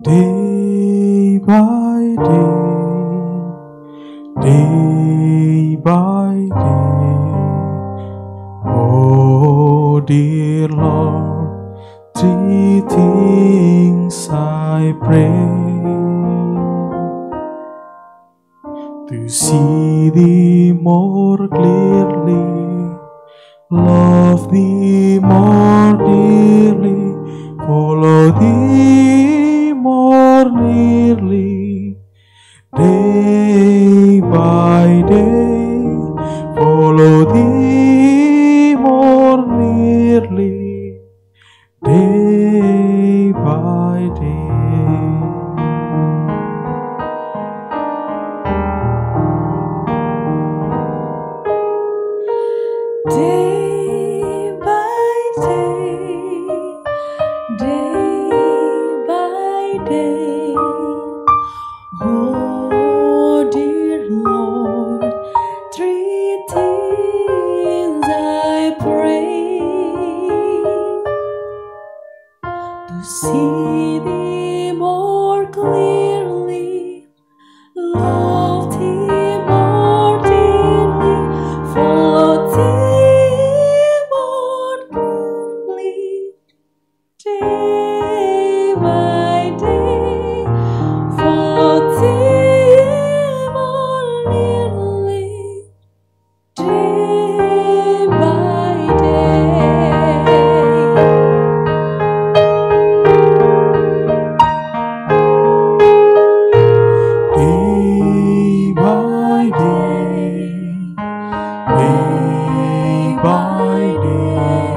Day by day, oh dear Lord, three things I pray: to see Thee more clearly, love Thee more dearly, follow Thee more nearly. Day by day, follow Thee more nearly. Day by day. Day by day, day by day, oh dear Lord, three things I pray: to see Thee more clearly, love Thee more dearly, follow Thee more clearly. Day by day, follow Thee more nearly. Day by day. Day by day, day by day,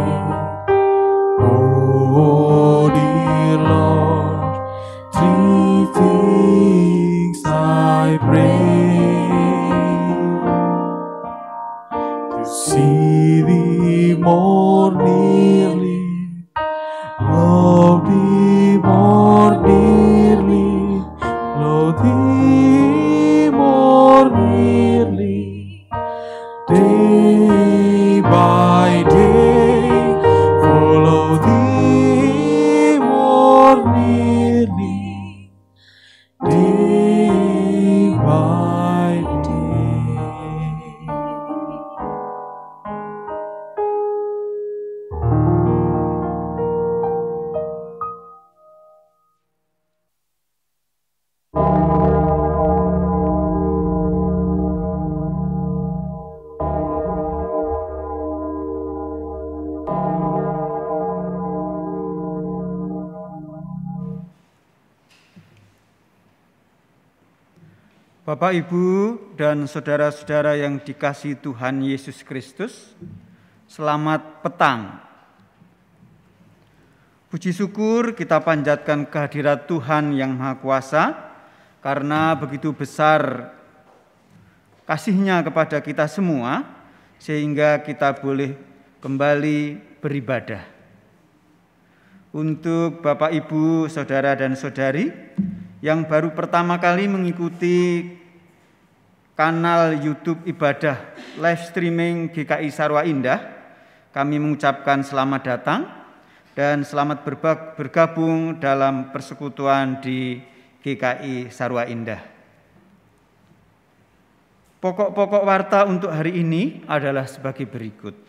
oh dear Lord, three things I pray: to see Thee more nearly, love Thee more dearly, love Thee more nearly. Day by day, follow Thee more nearly. Day by day. Bapak, Ibu, dan saudara-saudara yang dikasihi Tuhan Yesus Kristus, selamat petang. Puji syukur kita panjatkan kehadirat Tuhan yang Maha Kuasa, karena begitu besar kasih-Nya kepada kita semua, sehingga kita boleh kembali beribadah. Untuk Bapak, Ibu, saudara dan saudari yang baru pertama kali mengikuti kanal YouTube ibadah live streaming GKI Sarwa Indah, kami mengucapkan selamat datang dan selamat bergabung dalam persekutuan di GKI Sarwa Indah. Pokok-pokok warta untuk hari ini adalah sebagai berikut.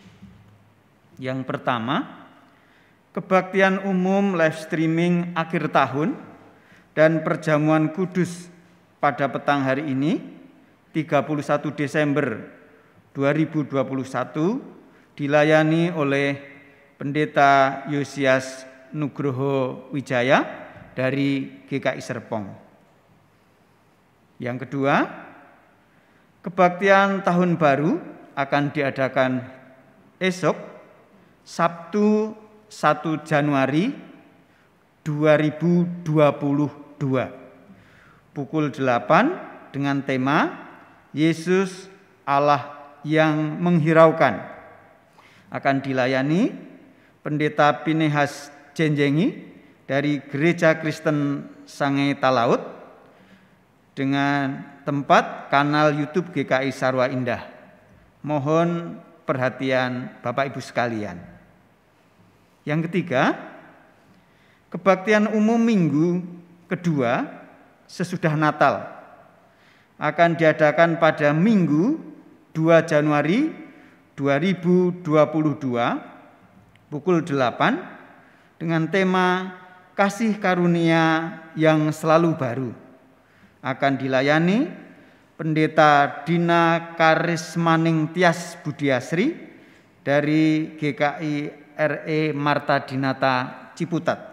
Yang pertama, kebaktian umum live streaming akhir tahun dan perjamuan kudus pada petang hari ini 31 Desember 2021 dilayani oleh Pendeta Yosias Nugroho Wijaya dari GKI Serpong. Yang kedua, kebaktian tahun baru akan diadakan esok Sabtu 1 Januari 2022 pukul 8 dengan tema Yesus Allah yang menghiraukan. Akan dilayani Pendeta Pinehas Jenjengi dari Gereja Kristen Sangai Talaut dengan tempat kanal YouTube GKI Sarwa Indah. Mohon perhatian Bapak Ibu sekalian. Yang ketiga, kebaktian umum Minggu kedua sesudah Natal akan diadakan pada Minggu 2 Januari 2022 pukul 8 dengan tema Kasih Karunia yang Selalu Baru. Akan dilayani Pendeta Dina Karismaning Tias Budiasri dari GKI RE Marta Dinata Ciputat.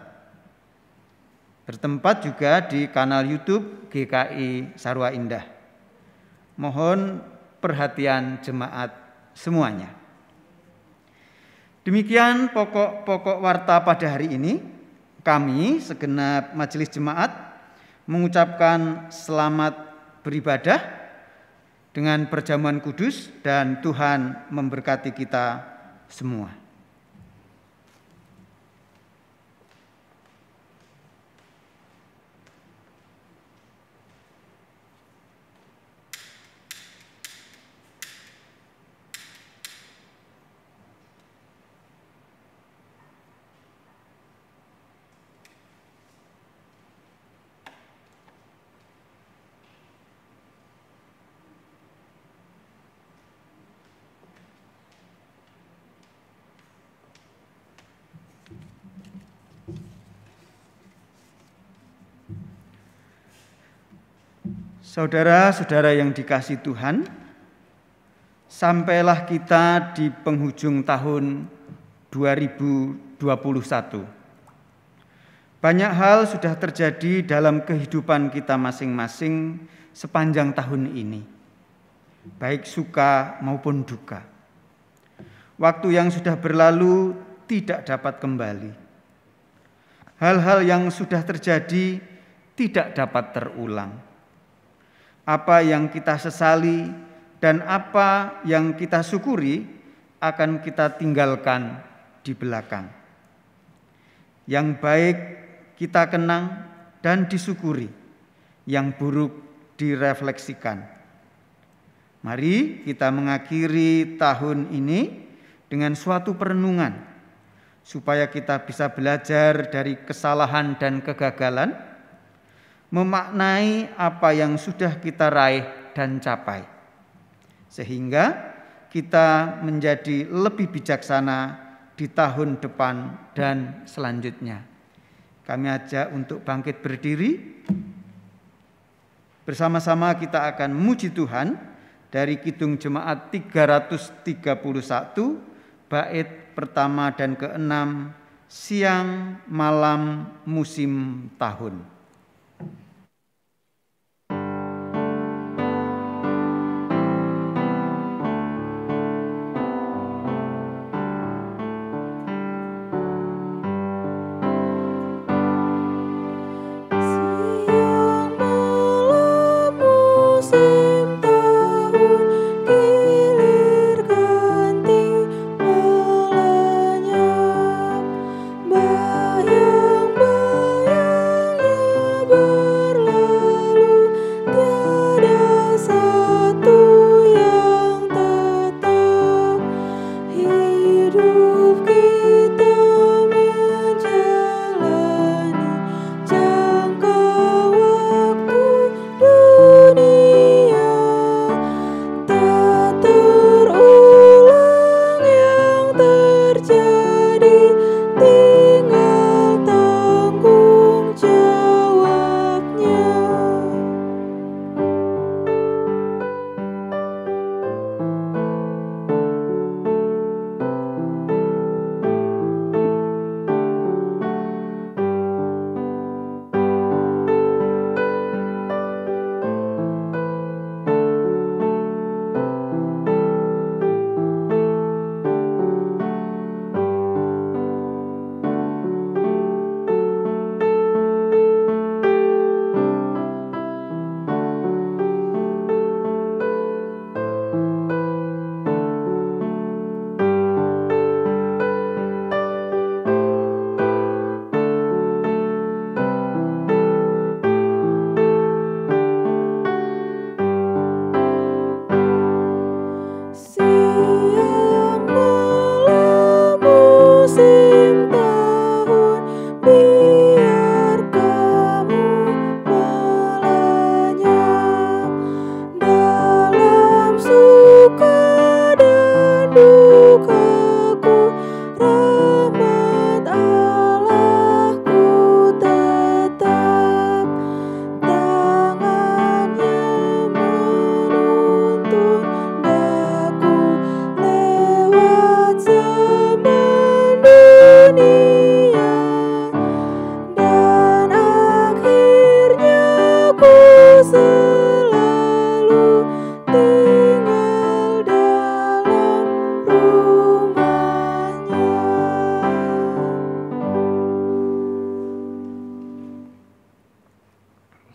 Bertempat juga di kanal YouTube GKI Sarwa Indah. Mohon perhatian jemaat semuanya. Demikian pokok-pokok warta pada hari ini. Kami segenap majelis jemaat mengucapkan selamat beribadah dengan perjamuan kudus dan Tuhan memberkati kita semua. Saudara-saudara yang dikasihi Tuhan, sampailah kita di penghujung tahun 2021. Banyak hal sudah terjadi dalam kehidupan kita masing-masing sepanjang tahun ini, baik suka maupun duka. Waktu yang sudah berlalu tidak dapat kembali. Hal-hal yang sudah terjadi tidak dapat terulang. Apa yang kita sesali dan apa yang kita syukuri akan kita tinggalkan di belakang. Yang baik kita kenang dan disyukuri, yang buruk direfleksikan. Mari kita mengakhiri tahun ini dengan suatu perenungan, supaya kita bisa belajar dari kesalahan dan kegagalan, memaknai apa yang sudah kita raih dan capai, sehingga kita menjadi lebih bijaksana di tahun depan dan selanjutnya. Kami ajak untuk bangkit berdiri. Bersama-sama kita akan memuji Tuhan dari Kidung Jemaat 331, bait pertama dan ke-6, Siang Malam Musim Tahun. Bayang-bayang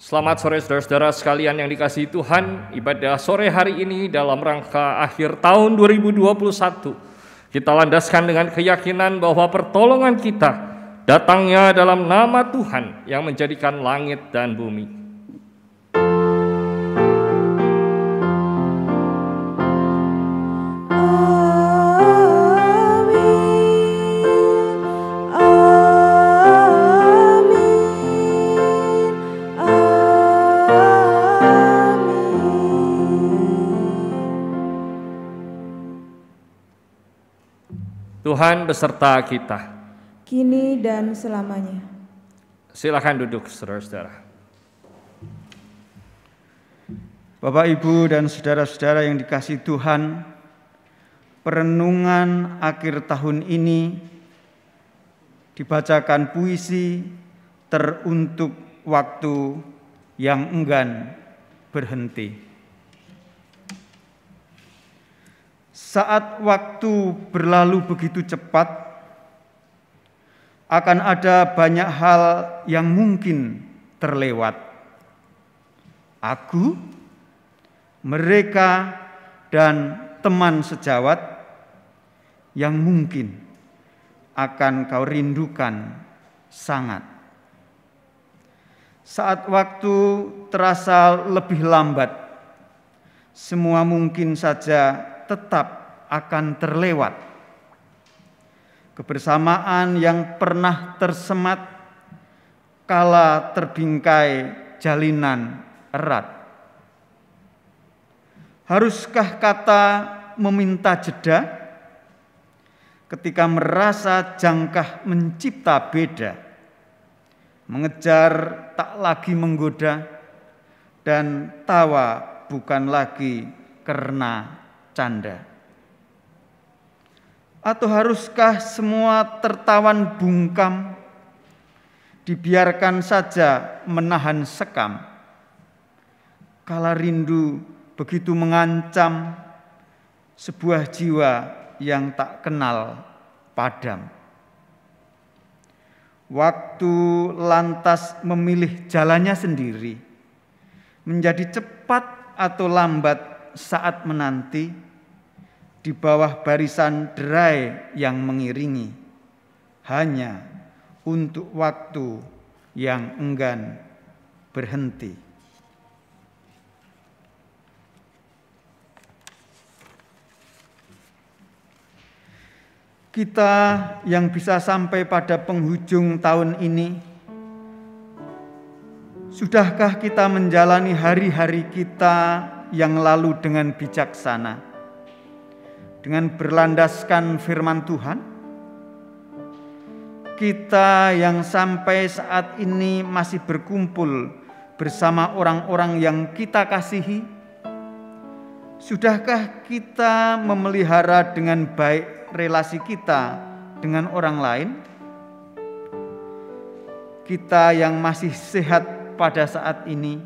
Selamat sore saudara-saudara sekalian yang dikasihi Tuhan. Ibadah sore hari ini dalam rangka akhir tahun 2021. Kita landaskan dengan keyakinan bahwa pertolongan kita datangnya dalam nama Tuhan yang menjadikan langit dan bumi. Tuhan beserta kita, kini dan selamanya. Silakan duduk, saudara-saudara. Bapak, Ibu, dan saudara-saudara yang dikasihi Tuhan, perenungan akhir tahun ini dibacakan puisi teruntuk waktu yang enggan berhenti. Saat waktu berlalu begitu cepat, akan ada banyak hal yang mungkin terlewat. Aku, mereka, dan teman sejawat yang mungkin akan kau rindukan sangat. Saat waktu terasa lebih lambat, semua mungkin saja tetap akan terlewat. Kebersamaan yang pernah tersemat kala terbingkai jalinan erat. Haruskah kata meminta jeda ketika merasa jangkah mencipta beda, mengejar tak lagi menggoda, dan tawa bukan lagi karena canda? Atau haruskah semua tertawan bungkam dibiarkan saja menahan sekam, kala rindu begitu mengancam sebuah jiwa yang tak kenal padam? Waktu lantas memilih jalannya sendiri, menjadi cepat atau lambat saat menanti di bawah barisan derai yang mengiringi, hanya untuk waktu yang enggan berhenti. Kita yang bisa sampai pada penghujung tahun ini, sudahkah kita menjalani hari-hari kita yang lalu dengan bijaksana, dengan berlandaskan firman Tuhan? Kita yang sampai saat ini masih berkumpul bersama orang-orang yang kita kasihi, sudahkah kita memelihara dengan baik relasi kita dengan orang lain? Kita yang masih sehat pada saat ini,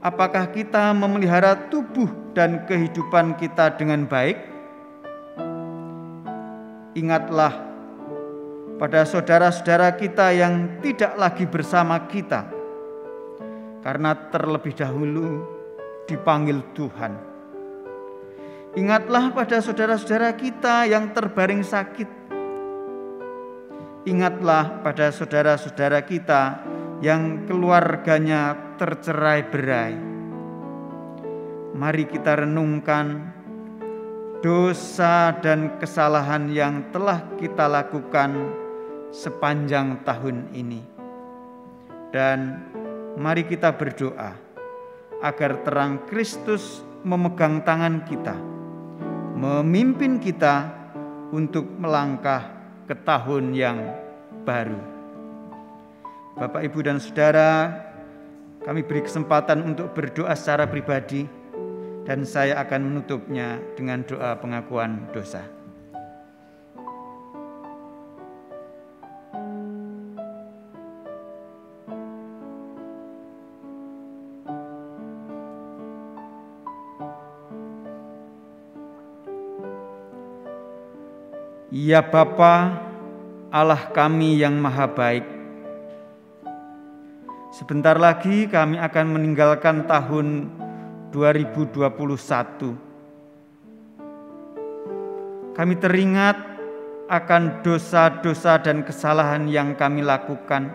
apakah kita memelihara tubuh dan kehidupan kita dengan baik? Ingatlah pada saudara-saudara kita yang tidak lagi bersama kita, karena terlebih dahulu dipanggil Tuhan. Ingatlah pada saudara-saudara kita yang terbaring sakit. Ingatlah pada saudara-saudara kita yang keluarganya tercerai-berai. Mari kita renungkan dosa dan kesalahan yang telah kita lakukan sepanjang tahun ini. Dan mari kita berdoa agar terang Kristus memegang tangan kita, memimpin kita untuk melangkah ke tahun yang baru. Bapak, Ibu, dan Saudara, kami beri kesempatan untuk berdoa secara pribadi, dan saya akan menutupnya dengan doa pengakuan dosa. Ya Bapa, Allah kami yang maha baik, Sebentar lagi kami akan meninggalkan tahun 2021. Kami teringat akan dosa-dosa dan kesalahan yang kami lakukan.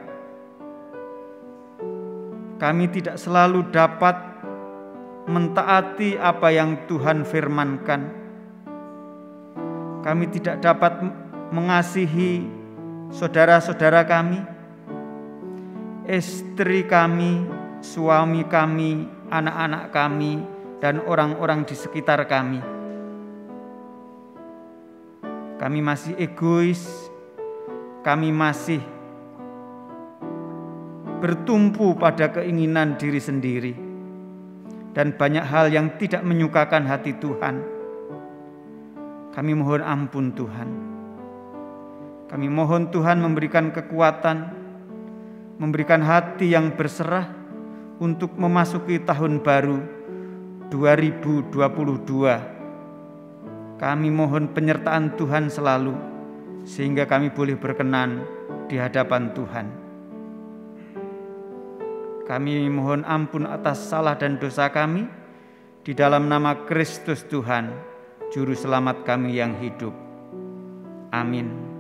Kami tidak selalu dapat mentaati apa yang Tuhan firmankan. Kami tidak dapat mengasihi saudara-saudara kami, istri kami, suami kami, anak-anak kami, dan orang-orang di sekitar kami. Kami masih egois, kami masih bertumpu pada keinginan diri sendiri, dan banyak hal yang tidak menyukakan hati Tuhan. Kami mohon ampun Tuhan. Kami mohon Tuhan memberikan kekuatan, memberikan hati yang berserah untuk memasuki tahun baru 2022. Kami mohon penyertaan Tuhan selalu, sehingga kami boleh berkenan di hadapan Tuhan. Kami mohon ampun atas salah dan dosa kami, di dalam nama Kristus Tuhan, Juru Selamat kami yang hidup. Amin.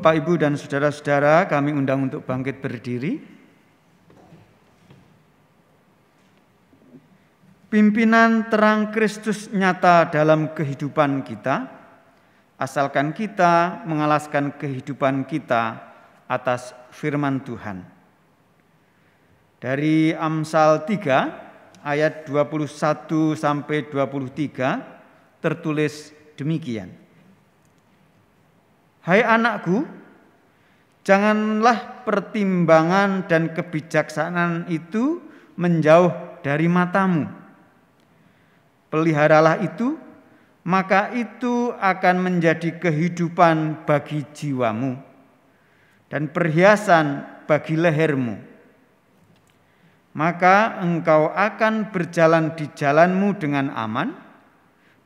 Bapak, Ibu, dan saudara-saudara, kami undang untuk bangkit berdiri. Pimpinan terang Kristus nyata dalam kehidupan kita, asalkan kita mengalaskan kehidupan kita atas firman Tuhan. Dari Amsal 3 ayat 21 sampai 23 tertulis demikian. Hai anakku, janganlah pertimbangan dan kebijaksanaan itu menjauh dari matamu. Peliharalah itu, maka itu akan menjadi kehidupan bagi jiwamu dan perhiasan bagi lehermu. Maka engkau akan berjalan di jalanmu dengan aman,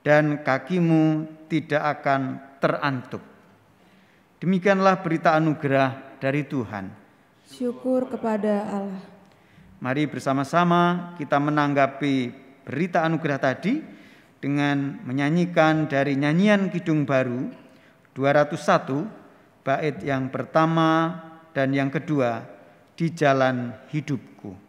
dan kakimu tidak akan terantuk. Demikianlah berita anugerah dari Tuhan. Syukur kepada Allah. Mari bersama-sama kita menanggapi berita anugerah tadi dengan menyanyikan dari nyanyian Kidung Baru 201, bait yang pertama dan yang kedua, Di Jalan Hidupku.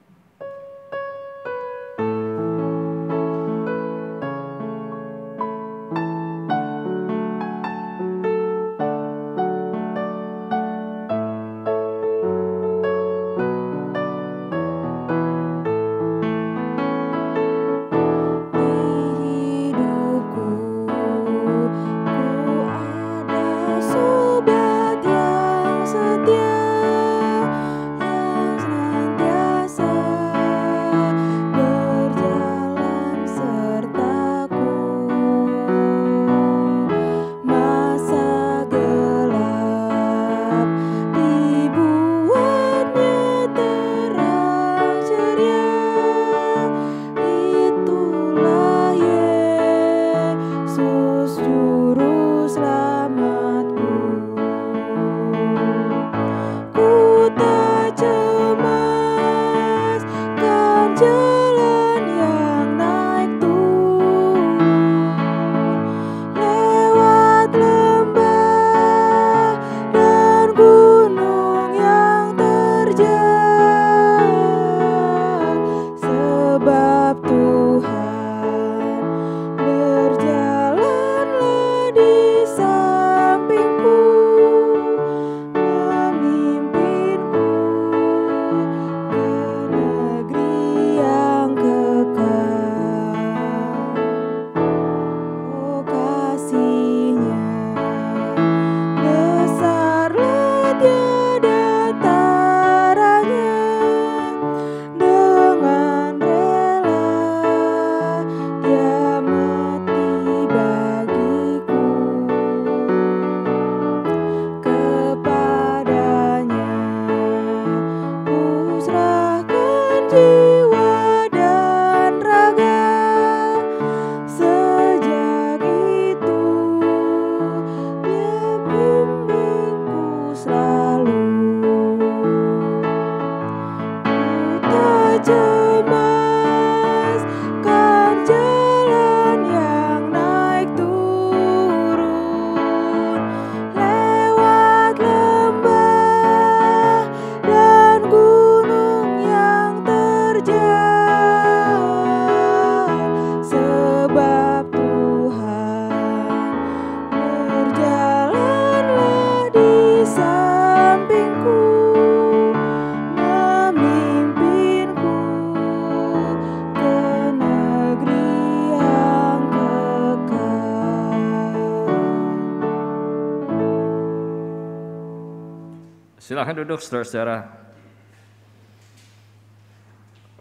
Silakan duduk saudara-saudara.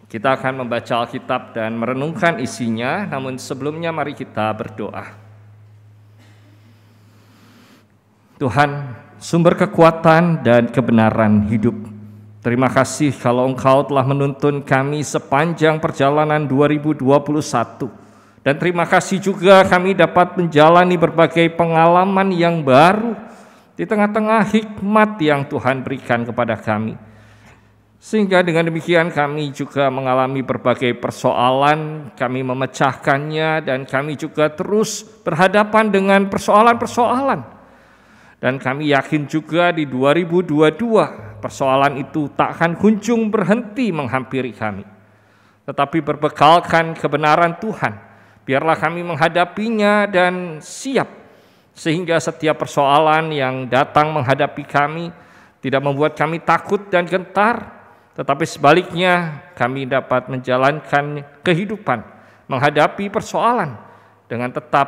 Kita akan membaca Alkitab dan merenungkan isinya, namun sebelumnya mari kita berdoa. Tuhan, sumber kekuatan dan kebenaran hidup, terima kasih kalau Engkau telah menuntun kami sepanjang perjalanan 2021. Dan terima kasih juga kami dapat menjalani berbagai pengalaman yang baru di tengah-tengah hikmat yang Tuhan berikan kepada kami. Sehingga dengan demikian kami juga mengalami berbagai persoalan, kami memecahkannya, dan kami juga terus berhadapan dengan persoalan-persoalan. Dan kami yakin juga di 2022 persoalan itu tak akan kunjung berhenti menghampiri kami. Tetapi berbekalkan kebenaran Tuhan, biarlah kami menghadapinya dan siap, sehingga setiap persoalan yang datang menghadapi kami tidak membuat kami takut dan gentar, tetapi sebaliknya kami dapat menjalankan kehidupan, menghadapi persoalan dengan tetap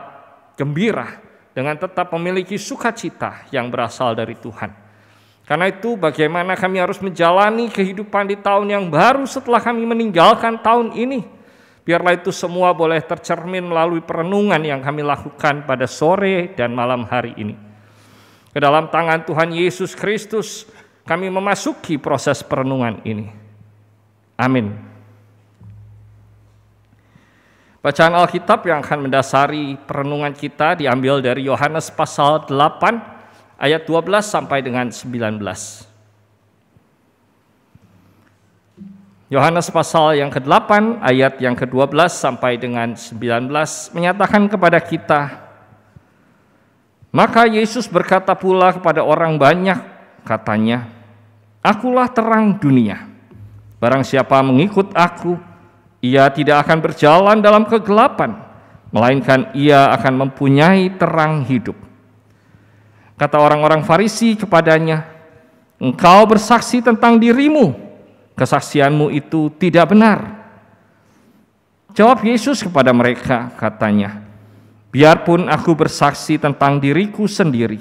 gembira, dengan tetap memiliki sukacita yang berasal dari Tuhan. Karena itu bagaimana kami harus menjalani kehidupan di tahun yang baru setelah kami meninggalkan tahun ini. Biarlah itu semua boleh tercermin melalui perenungan yang kami lakukan pada sore dan malam hari ini. Ke dalam tangan Tuhan Yesus Kristus kami memasuki proses perenungan ini. Amin. Bacaan Alkitab yang akan mendasari perenungan kita diambil dari Yohanes pasal 8 ayat 12 sampai dengan 19. Yohanes pasal yang ke-8 ayat yang ke-12 sampai dengan 19 menyatakan kepada kita, maka Yesus berkata pula kepada orang banyak, katanya, "Akulah terang dunia. Barang siapa mengikut aku, ia tidak akan berjalan dalam kegelapan, melainkan ia akan mempunyai terang hidup." Kata orang-orang Farisi kepadanya, "Engkau bersaksi tentang dirimu, kesaksianmu itu tidak benar." Jawab Yesus kepada mereka, katanya, "Biarpun aku bersaksi tentang diriku sendiri,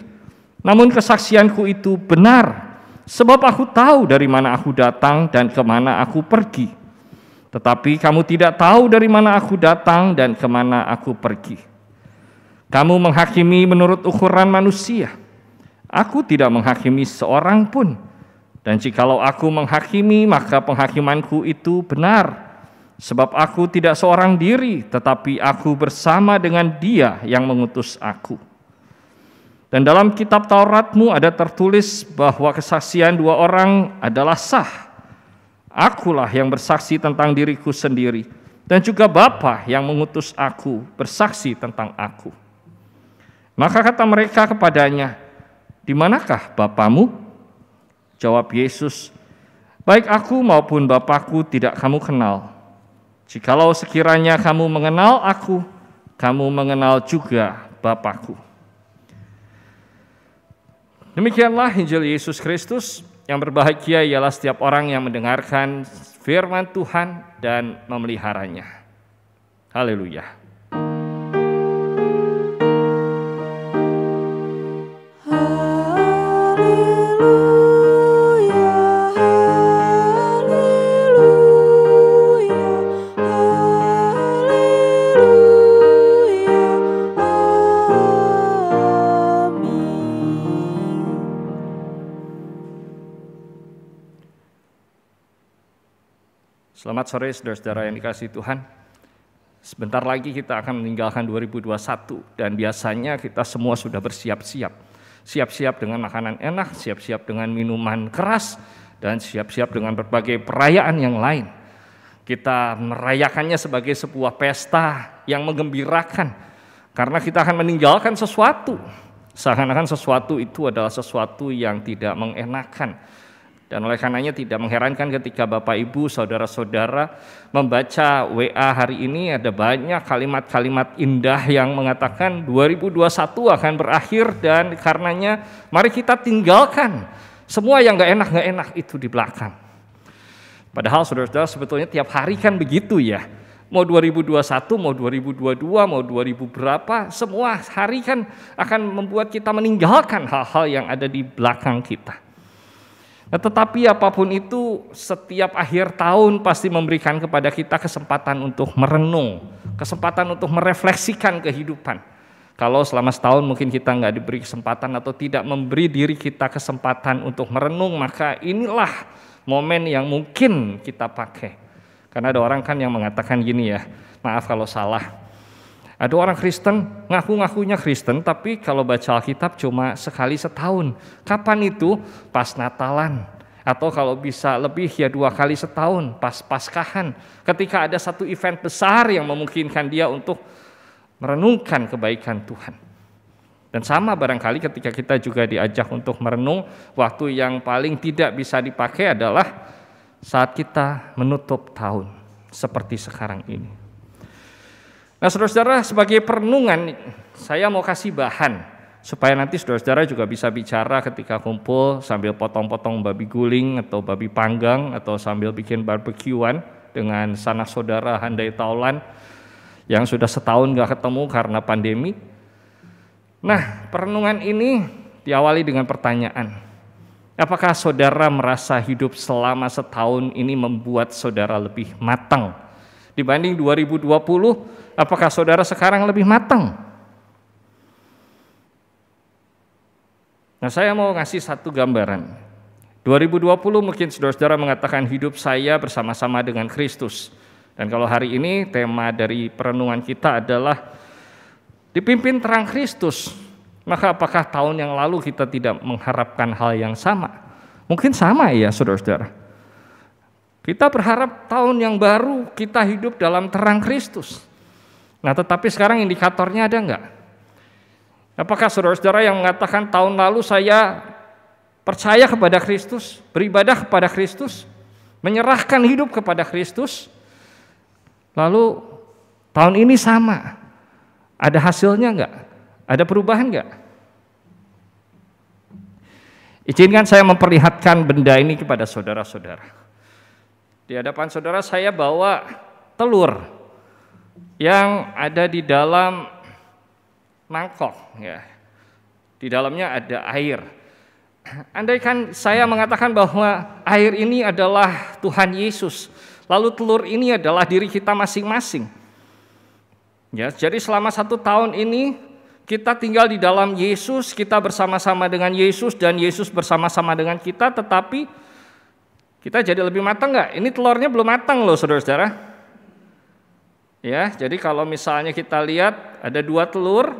namun kesaksianku itu benar, sebab aku tahu dari mana aku datang dan kemana aku pergi. Tetapi kamu tidak tahu dari mana aku datang dan kemana aku pergi. Kamu menghakimi menurut ukuran manusia. Aku tidak menghakimi seorang pun. Dan jikalau aku menghakimi, maka penghakimanku itu benar. Sebab aku tidak seorang diri, tetapi aku bersama dengan Dia yang mengutus aku. Dan dalam kitab Tauratmu ada tertulis bahwa kesaksian dua orang adalah sah. Akulah yang bersaksi tentang diriku sendiri, dan juga Bapa yang mengutus aku bersaksi tentang aku." Maka kata mereka kepadanya, "Di manakah Bapamu?" Jawab Yesus, "Baik aku maupun Bapakku tidak kamu kenal. Jikalau sekiranya kamu mengenal aku, kamu mengenal juga Bapakku." Demikianlah Injil Yesus Kristus. Yang berbahagia ialah setiap orang yang mendengarkan firman Tuhan dan memeliharanya. Haleluya. Selamat sore saudara-saudara yang dikasihi Tuhan. Sebentar lagi kita akan meninggalkan 2021 dan biasanya kita semua sudah bersiap-siap. Siap-siap dengan makanan enak, siap-siap dengan minuman keras, dan siap-siap dengan berbagai perayaan yang lain. Kita merayakannya sebagai sebuah pesta yang menggembirakan karena kita akan meninggalkan sesuatu. Seakan-akan sesuatu itu adalah sesuatu yang tidak mengenakan. Dan oleh karenanya tidak mengherankan ketika Bapak Ibu, Saudara-saudara membaca WA hari ini ada banyak kalimat-kalimat indah yang mengatakan 2021 akan berakhir dan karenanya mari kita tinggalkan semua yang gak enak itu di belakang. Padahal saudara-saudara sebetulnya tiap hari kan begitu ya. Mau 2021, mau 2022, mau 2000 berapa, semua hari kan akan membuat kita meninggalkan hal-hal yang ada di belakang kita. Nah, tetapi apapun itu, setiap akhir tahun pasti memberikan kepada kita kesempatan untuk merenung, kesempatan untuk merefleksikan kehidupan. Kalau selama setahun mungkin kita nggak diberi kesempatan atau tidak memberi diri kita kesempatan untuk merenung, maka inilah momen yang mungkin kita pakai. Karena ada orang kan yang mengatakan gini ya, maaf kalau salah. Ada orang Kristen, ngaku-ngakunya Kristen, tapi kalau baca Alkitab cuma sekali setahun. Kapan itu? Pas Natalan. Atau kalau bisa lebih ya 2 kali setahun, pas Paskahan. Ketika ada satu event besar yang memungkinkan dia untuk merenungkan kebaikan Tuhan. Dan sama barangkali ketika kita juga diajak untuk merenung, waktu yang paling tidak bisa dipakai adalah saat kita menutup tahun, seperti sekarang ini. Nah saudara-saudara, sebagai perenungan saya mau kasih bahan supaya nanti saudara-saudara juga bisa bicara ketika kumpul sambil potong-potong babi guling atau babi panggang atau sambil bikin barbekyuan dengan sanak saudara handai taulan yang sudah setahun gak ketemu karena pandemi. Nah, perenungan ini diawali dengan pertanyaan. Apakah saudara merasa hidup selama setahun ini membuat saudara lebih matang? Dibanding 2020, apakah saudara sekarang lebih matang? Nah, saya mau ngasih satu gambaran. 2020 mungkin saudara-saudara mengatakan hidup saya bersama-sama dengan Kristus. Dan kalau hari ini tema dari perenungan kita adalah dipimpin terang Kristus. Maka apakah tahun yang lalu kita tidak mengharapkan hal yang sama? Mungkin sama ya saudara-saudara. Kita berharap tahun yang baru kita hidup dalam terang Kristus. Nah, tetapi sekarang indikatornya ada enggak? Apakah saudara-saudara yang mengatakan tahun lalu saya percaya kepada Kristus, beribadah kepada Kristus, menyerahkan hidup kepada Kristus, lalu tahun ini sama, ada hasilnya enggak? Ada perubahan enggak? Izinkan saya memperlihatkan benda ini kepada saudara-saudara. Di hadapan saudara saya bawa telur yang ada di dalam mangkok, ya. Di dalamnya ada air. Andaikan saya mengatakan bahwa air ini adalah Tuhan Yesus, lalu telur ini adalah diri kita masing-masing. Ya, jadi selama 1 tahun ini kita tinggal di dalam Yesus, kita bersama-sama dengan Yesus dan Yesus bersama-sama dengan kita, tetapi kita jadi lebih matang nggak? Ini telurnya belum matang loh saudara-saudara. Ya, jadi kalau misalnya kita lihat ada 2 telur,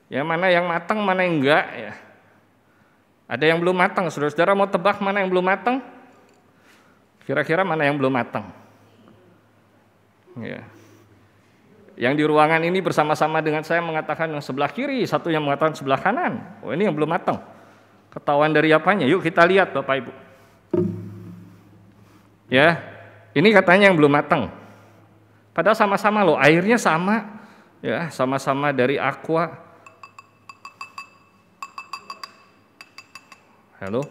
ya mana yang matang, mana yang enggak, ya. Ada yang belum matang, saudara-saudara mau tebak mana yang belum matang? Kira-kira mana yang belum matang? Ya. Yang di ruangan ini bersama-sama dengan saya mengatakan yang sebelah kiri, satu yang mengatakan sebelah kanan. Oh, ini yang belum matang. Ketahuan dari apanya? Yuk kita lihat Bapak Ibu. Ya, ini katanya yang belum matang. Padahal sama-sama loh, airnya sama. Ya, sama-sama dari aqua. Halo,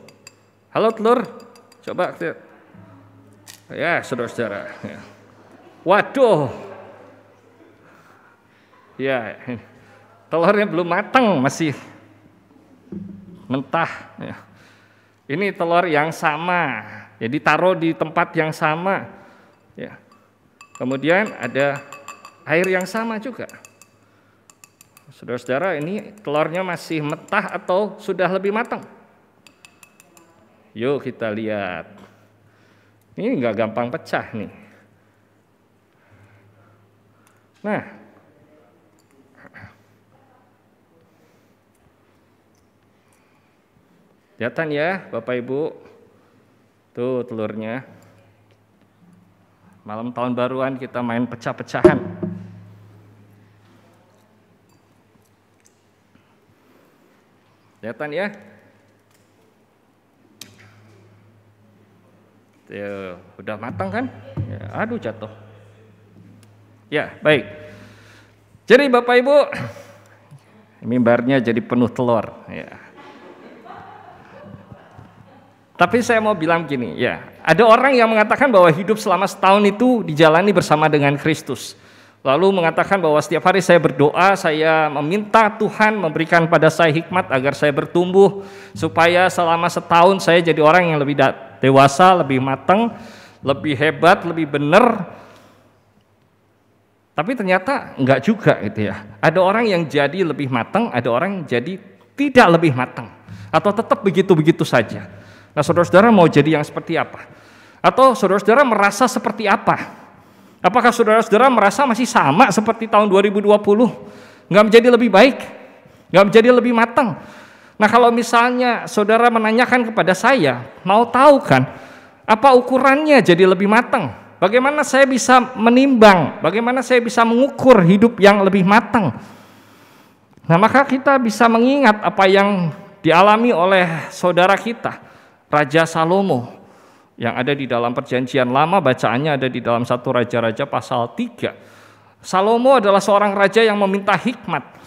halo telur, coba ya saudara-saudara. Ya. Waduh, ya telurnya belum matang, masih mentah. Ya. Ini telur yang sama, jadi taruh di tempat yang sama. Ya. Kemudian ada air yang sama juga. Saudara-saudara, ini telurnya masih mentah atau sudah lebih matang? Yuk kita lihat. Ini nggak gampang pecah nih. Nah, kelihatan ya Bapak Ibu. Tuh telurnya. Malam tahun baruan kita main pecah-pecahan. Kelihatan ya? Ya, udah matang kan? Ya, aduh jatuh. Ya, baik. Jadi Bapak Ibu, mimbarnya jadi penuh telur. Ya. Tapi saya mau bilang gini, ya, ada orang yang mengatakan bahwa hidup selama setahun itu dijalani bersama dengan Kristus. Lalu mengatakan bahwa setiap hari saya berdoa, saya meminta Tuhan memberikan pada saya hikmat agar saya bertumbuh, supaya selama setahun saya jadi orang yang lebih dewasa, lebih matang, lebih hebat, lebih benar. Tapi ternyata enggak juga gitu ya. Ada orang yang jadi lebih matang, ada orang yang jadi tidak lebih matang, atau tetap begitu-begitu saja. Nah, saudara-saudara mau jadi yang seperti apa? Atau saudara-saudara merasa seperti apa? Apakah saudara-saudara merasa masih sama seperti tahun 2020? Enggak menjadi lebih baik? Enggak menjadi lebih matang? Nah, kalau misalnya saudara menanyakan kepada saya, mau tahu kan apa ukurannya jadi lebih matang? Bagaimana saya bisa menimbang? Bagaimana saya bisa mengukur hidup yang lebih matang? Nah, maka kita bisa mengingat apa yang dialami oleh saudara kita, Raja Salomo, yang ada di dalam Perjanjian Lama, bacaannya ada di dalam 1 Raja-Raja pasal 3. Salomo adalah seorang raja yang meminta hikmat.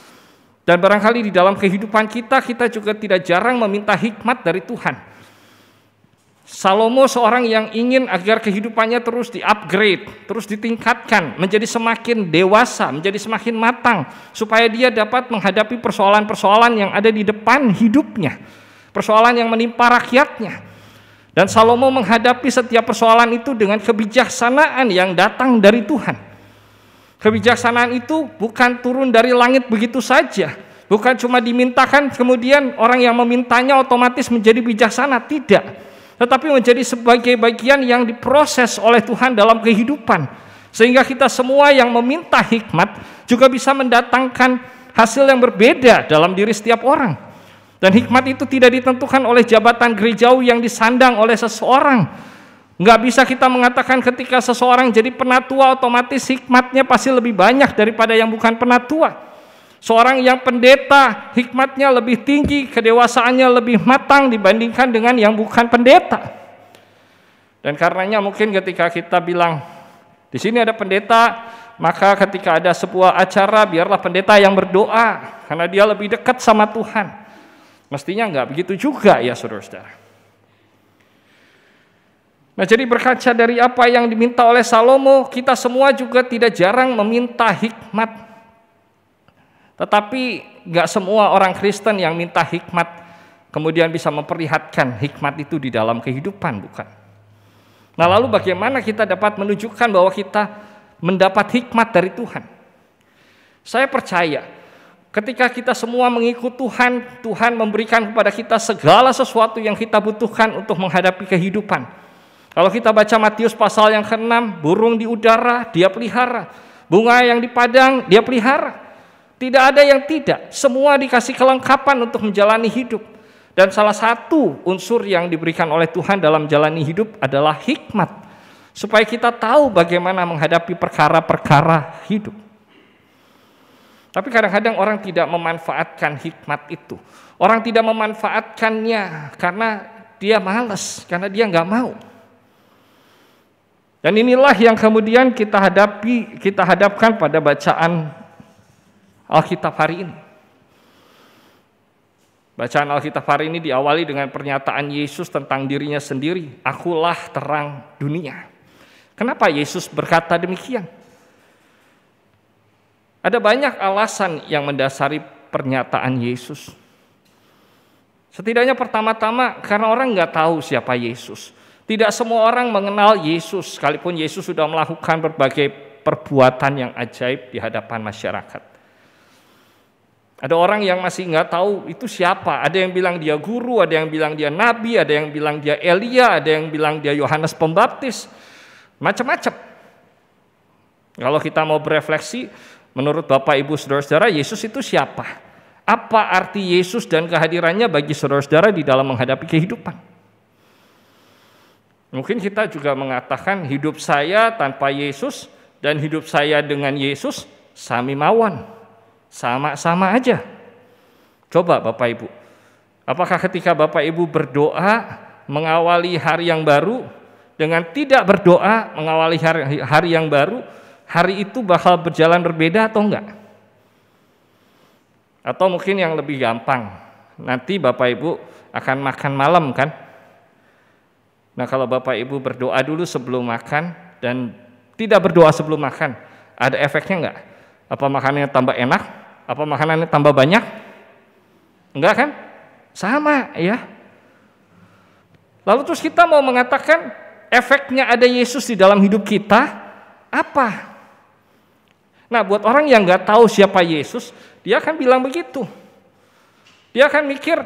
Dan barangkali di dalam kehidupan kita juga tidak jarang meminta hikmat dari Tuhan. Salomo seorang yang ingin agar kehidupannya terus di-upgrade, terus ditingkatkan, menjadi semakin dewasa, menjadi semakin matang, supaya dia dapat menghadapi persoalan-persoalan yang ada di depan hidupnya, persoalan yang menimpa rakyatnya. Dan Salomo menghadapi setiap persoalan itu dengan kebijaksanaan yang datang dari Tuhan. Kebijaksanaan itu bukan turun dari langit begitu saja, bukan cuma dimintakan kemudian orang yang memintanya otomatis menjadi bijaksana, tidak. Tetapi menjadi sebagai bagian yang diproses oleh Tuhan dalam kehidupan. Sehingga kita semua yang meminta hikmat juga bisa mendatangkan hasil yang berbeda dalam diri setiap orang. Dan hikmat itu tidak ditentukan oleh jabatan gerejawi yang disandang oleh seseorang. Nggak bisa kita mengatakan ketika seseorang jadi penatua otomatis hikmatnya pasti lebih banyak daripada yang bukan penatua. Seorang yang pendeta hikmatnya lebih tinggi, kedewasaannya lebih matang dibandingkan dengan yang bukan pendeta. Dan karenanya mungkin ketika kita bilang di sini ada pendeta, maka ketika ada sebuah acara biarlah pendeta yang berdoa karena dia lebih dekat sama Tuhan. Mestinya enggak begitu juga ya saudara-saudara. Nah, jadi berkaca dari apa yang diminta oleh Salomo, kita semua juga tidak jarang meminta hikmat. Tetapi nggak semua orang Kristen yang minta hikmat kemudian bisa memperlihatkan hikmat itu di dalam kehidupan, bukan? Nah, lalu bagaimana kita dapat menunjukkan bahwa kita mendapat hikmat dari Tuhan? Saya percaya ketika kita semua mengikut Tuhan, Tuhan memberikan kepada kita segala sesuatu yang kita butuhkan untuk menghadapi kehidupan. Kalau kita baca Matius pasal yang ke-6, burung di udara dia pelihara, bunga yang di padang dia pelihara. Tidak ada yang tidak, semua dikasih kelengkapan untuk menjalani hidup. Dan salah satu unsur yang diberikan oleh Tuhan dalam menjalani hidup adalah hikmat. Supaya kita tahu bagaimana menghadapi perkara-perkara hidup. Tapi kadang-kadang orang tidak memanfaatkan hikmat itu. Orang tidak memanfaatkannya karena dia malas, karena dia nggak mau. Dan inilah yang kemudian kita hadapkan pada bacaan Alkitab hari ini. Bacaan Alkitab hari ini diawali dengan pernyataan Yesus tentang dirinya sendiri. Akulah terang dunia. Kenapa Yesus berkata demikian? Ada banyak alasan yang mendasari pernyataan Yesus. Setidaknya pertama-tama karena orang nggak tahu siapa Yesus. Tidak semua orang mengenal Yesus, sekalipun Yesus sudah melakukan berbagai perbuatan yang ajaib di hadapan masyarakat. Ada orang yang masih nggak tahu itu siapa. Ada yang bilang dia guru, ada yang bilang dia nabi, ada yang bilang dia Elia, ada yang bilang dia Yohanes Pembaptis. Macam-macam. Kalau kita mau berefleksi, menurut Bapak Ibu Saudara-saudara, Yesus itu siapa? Apa arti Yesus dan kehadirannya bagi saudara-saudara di dalam menghadapi kehidupan? Mungkin kita juga mengatakan hidup saya tanpa Yesus dan hidup saya dengan Yesus sami mawon. Sama-sama aja. Coba Bapak Ibu, apakah ketika Bapak Ibu berdoa mengawali hari yang baru dengan tidak berdoa mengawali hari yang baru, hari itu bakal berjalan berbeda atau enggak? Atau mungkin yang lebih gampang, nanti Bapak Ibu akan makan malam kan? Nah, kalau Bapak Ibu berdoa dulu sebelum makan dan tidak berdoa sebelum makan, ada efeknya enggak? Apa makanannya tambah enak? Apa makanannya tambah banyak? Enggak kan? Sama ya. Lalu terus kita mau mengatakan efeknya ada Yesus di dalam hidup kita apa? Nah, buat orang yang nggak tahu siapa Yesus, dia akan bilang begitu. Dia akan mikir,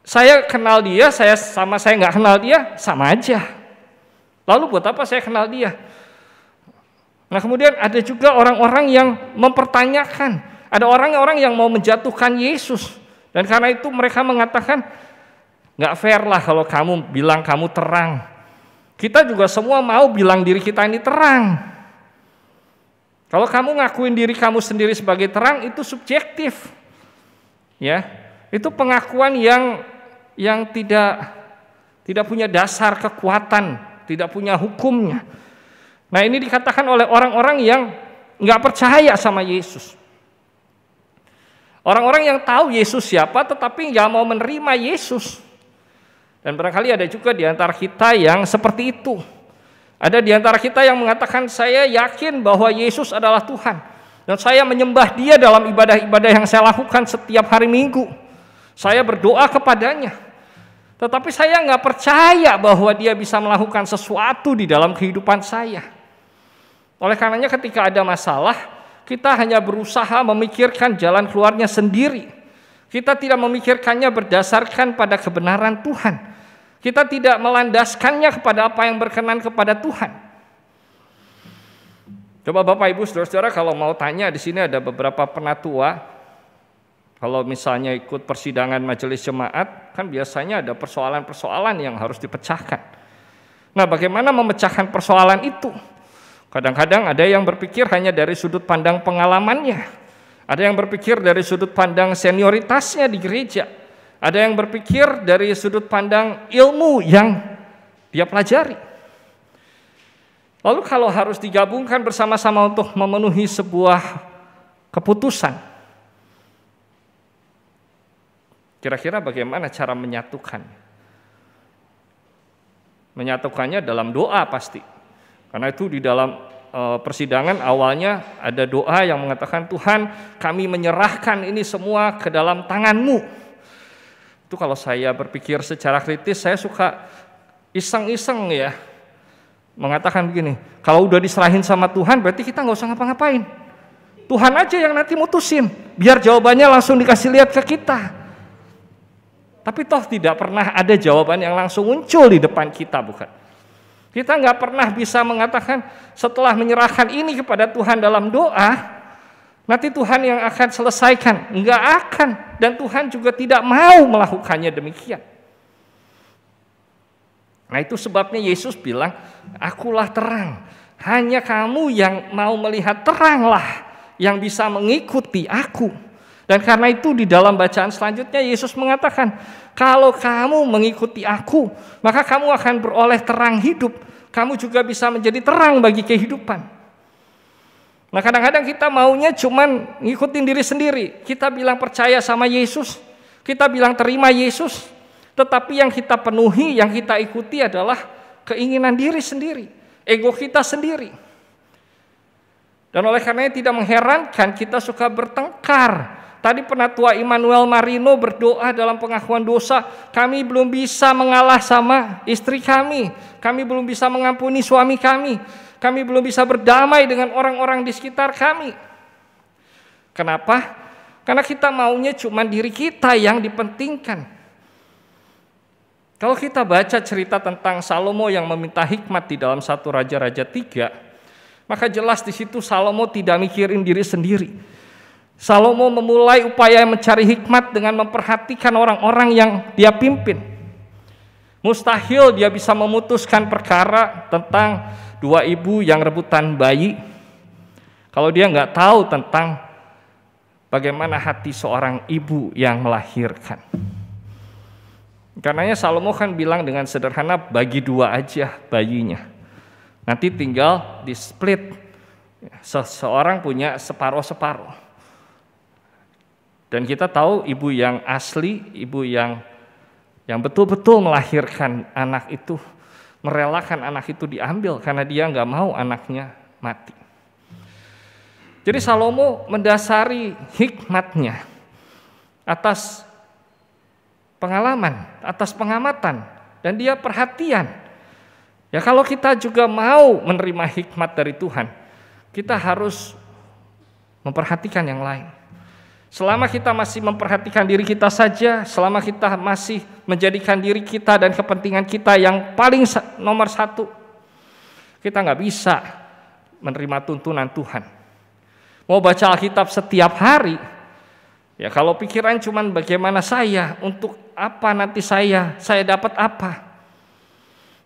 saya kenal dia, saya nggak kenal dia sama aja. Lalu buat apa saya kenal dia? Nah, kemudian ada juga orang-orang yang mempertanyakan. Ada orang-orang yang mau menjatuhkan Yesus. Dan karena itu mereka mengatakan, nggak fair lah kalau kamu bilang kamu terang. Kita juga semua mau bilang diri kita ini terang. Kalau kamu ngakuin diri kamu sendiri sebagai terang, itu subjektif. Ya, itu pengakuan yang tidak punya dasar kekuatan, tidak punya hukumnya. Nah, ini dikatakan oleh orang-orang yang nggak percaya sama Yesus. Orang-orang yang tahu Yesus siapa tetapi nggak mau menerima Yesus. Dan barangkali ada juga di antara kita yang seperti itu. Ada di antara kita yang mengatakan, saya yakin bahwa Yesus adalah Tuhan. Dan saya menyembah Dia dalam ibadah-ibadah yang saya lakukan setiap hari Minggu. Saya berdoa kepadanya. Tetapi saya nggak percaya bahwa Dia bisa melakukan sesuatu di dalam kehidupan saya. Oleh karenanya ketika ada masalah, kita hanya berusaha memikirkan jalan keluarnya sendiri. Kita tidak memikirkannya berdasarkan pada kebenaran Tuhan. Kita tidak melandaskannya kepada apa yang berkenan kepada Tuhan. Coba Bapak Ibu Saudara-saudara kalau mau tanya, di sini ada beberapa penatua. Kalau misalnya ikut persidangan majelis jemaat, kan biasanya ada persoalan-persoalan yang harus dipecahkan. Nah, bagaimana memecahkan persoalan itu? Kadang-kadang ada yang berpikir hanya dari sudut pandang pengalamannya. Ada yang berpikir dari sudut pandang senioritasnya di gereja. Ada yang berpikir dari sudut pandang ilmu yang dia pelajari. Lalu kalau harus digabungkan bersama-sama untuk memenuhi sebuah keputusan, kira-kira bagaimana cara menyatukan? Menyatukannya dalam doa pasti. Karena itu di dalam persidangan awalnya ada doa yang mengatakan, Tuhan, kami menyerahkan ini semua ke dalam tangan-Mu. Itu kalau saya berpikir secara kritis, saya suka iseng-iseng ya, mengatakan begini, kalau udah diserahin sama Tuhan berarti kita nggak usah ngapa-ngapain. Tuhan aja yang nanti mutusin, biar jawabannya langsung dikasih lihat ke kita. Tapi toh tidak pernah ada jawaban yang langsung muncul di depan kita, bukan? Kita nggak pernah bisa mengatakan setelah menyerahkan ini kepada Tuhan dalam doa, nanti Tuhan yang akan selesaikan. Enggak akan. Dan Tuhan juga tidak mau melakukannya demikian. Nah itu sebabnya Yesus bilang, akulah terang. Hanya kamu yang mau melihat teranglah yang bisa mengikuti aku. Dan karena itu di dalam bacaan selanjutnya Yesus mengatakan, kalau kamu mengikuti aku, maka kamu akan beroleh terang hidup. Kamu juga bisa menjadi terang bagi kehidupan. Nah kadang-kadang kita maunya cuman ngikutin diri sendiri. Kita bilang percaya sama Yesus, kita bilang terima Yesus, tetapi yang kita penuhi, yang kita ikuti adalah keinginan diri sendiri, ego kita sendiri. Dan oleh karenanya tidak mengherankan kita suka bertengkar. Tadi penatua Immanuel Marino berdoa dalam pengakuan dosa, kami belum bisa mengalah sama istri kami belum bisa mengampuni suami kami belum bisa berdamai dengan orang-orang di sekitar kami. Kenapa? Karena kita maunya cuma diri kita yang dipentingkan. Kalau kita baca cerita tentang Salomo yang meminta hikmat di dalam 1 Raja-Raja 3, maka jelas di situ Salomo tidak mikirin diri sendiri. Salomo memulai upaya mencari hikmat dengan memperhatikan orang-orang yang dia pimpin. Mustahil dia bisa memutuskan perkara tentang dua ibu yang rebutan bayi kalau dia nggak tahu tentang bagaimana hati seorang ibu yang melahirkan. Karenanya Salomo kan bilang dengan sederhana, bagi dua aja bayinya. Nanti tinggal di split, seseorang punya separuh-separuh. Dan kita tahu ibu yang asli, ibu yang betul-betul melahirkan anak itu, merelakan anak itu diambil karena dia nggak mau anaknya mati. Jadi Salomo mendasari hikmatnya atas pengalaman, atas pengamatan, dan dia perhatian. Ya kalau kita juga mau menerima hikmat dari Tuhan, kita harus memperhatikan yang lain. Selama kita masih memperhatikan diri kita saja, selama kita masih menjadikan diri kita dan kepentingan kita yang paling nomor satu, kita nggak bisa menerima tuntunan Tuhan. Mau baca Alkitab setiap hari, ya kalau pikiran cuman bagaimana saya, untuk apa nanti saya dapat apa.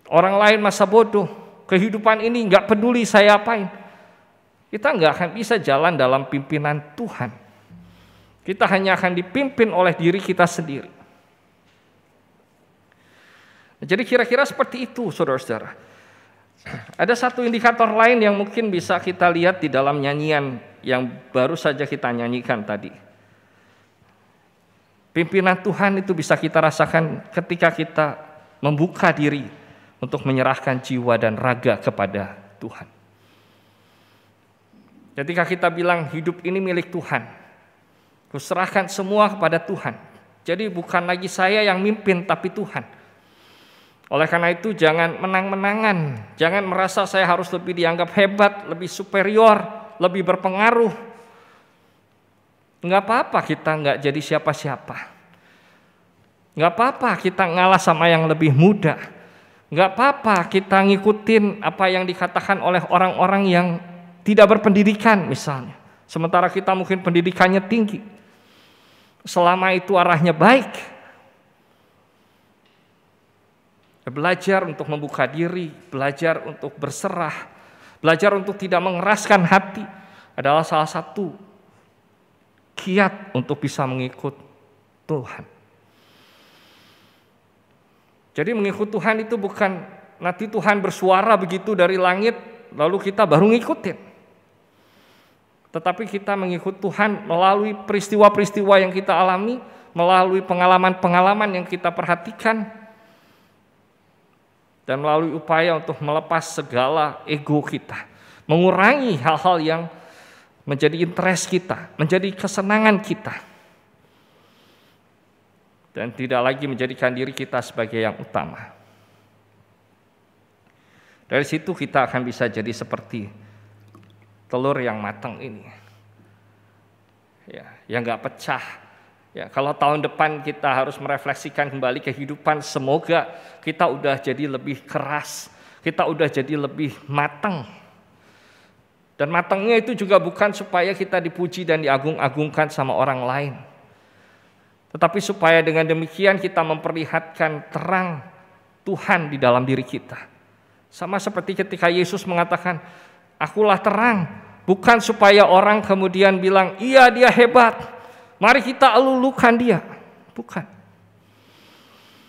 Orang lain masa bodoh, kehidupan ini nggak peduli saya apain. Kita nggak akan bisa jalan dalam pimpinan Tuhan. Kita hanya akan dipimpin oleh diri kita sendiri. Jadi kira-kira seperti itu, saudara-saudara. Ada satu indikator lain yang mungkin bisa kita lihat di dalam nyanyian yang baru saja kita nyanyikan tadi. Pimpinan Tuhan itu bisa kita rasakan ketika kita membuka diri untuk menyerahkan jiwa dan raga kepada Tuhan. Ketika kita bilang hidup ini milik Tuhan, kuserahkan semua kepada Tuhan. Jadi bukan lagi saya yang mimpin, tapi Tuhan. Oleh karena itu jangan menang-menangan, jangan merasa saya harus lebih dianggap hebat, lebih superior, lebih berpengaruh. Enggak apa-apa kita enggak jadi siapa-siapa. Enggak apa-apa kita ngalah sama yang lebih muda. Enggak apa-apa kita ngikutin apa yang dikatakan oleh orang-orang yang tidak berpendidikan misalnya. Sementara kita mungkin pendidikannya tinggi. Selama itu arahnya baik. Belajar untuk membuka diri, belajar untuk berserah, belajar untuk tidak mengeraskan hati adalah salah satu kiat untuk bisa mengikut Tuhan. Jadi mengikut Tuhan itu bukan nanti Tuhan bersuara begitu dari langit lalu kita baru ngikutin. Tetapi kita mengikut Tuhan melalui peristiwa-peristiwa yang kita alami, melalui pengalaman-pengalaman yang kita perhatikan, dan melalui upaya untuk melepas segala ego kita, mengurangi hal-hal yang menjadi interest kita, menjadi kesenangan kita, dan tidak lagi menjadikan diri kita sebagai yang utama. Dari situ kita akan bisa jadi seperti telur yang matang ini, ya, yang nggak pecah. Ya, kalau tahun depan kita harus merefleksikan kembali kehidupan, semoga kita udah jadi lebih keras, kita udah jadi lebih matang. Dan matangnya itu juga bukan supaya kita dipuji dan diagung-agungkan sama orang lain, tetapi supaya dengan demikian kita memperlihatkan terang Tuhan di dalam diri kita. Sama seperti ketika Yesus mengatakan, "Akulah terang," bukan supaya orang kemudian bilang, "Iya, dia hebat, mari kita elulukan dia." Bukan.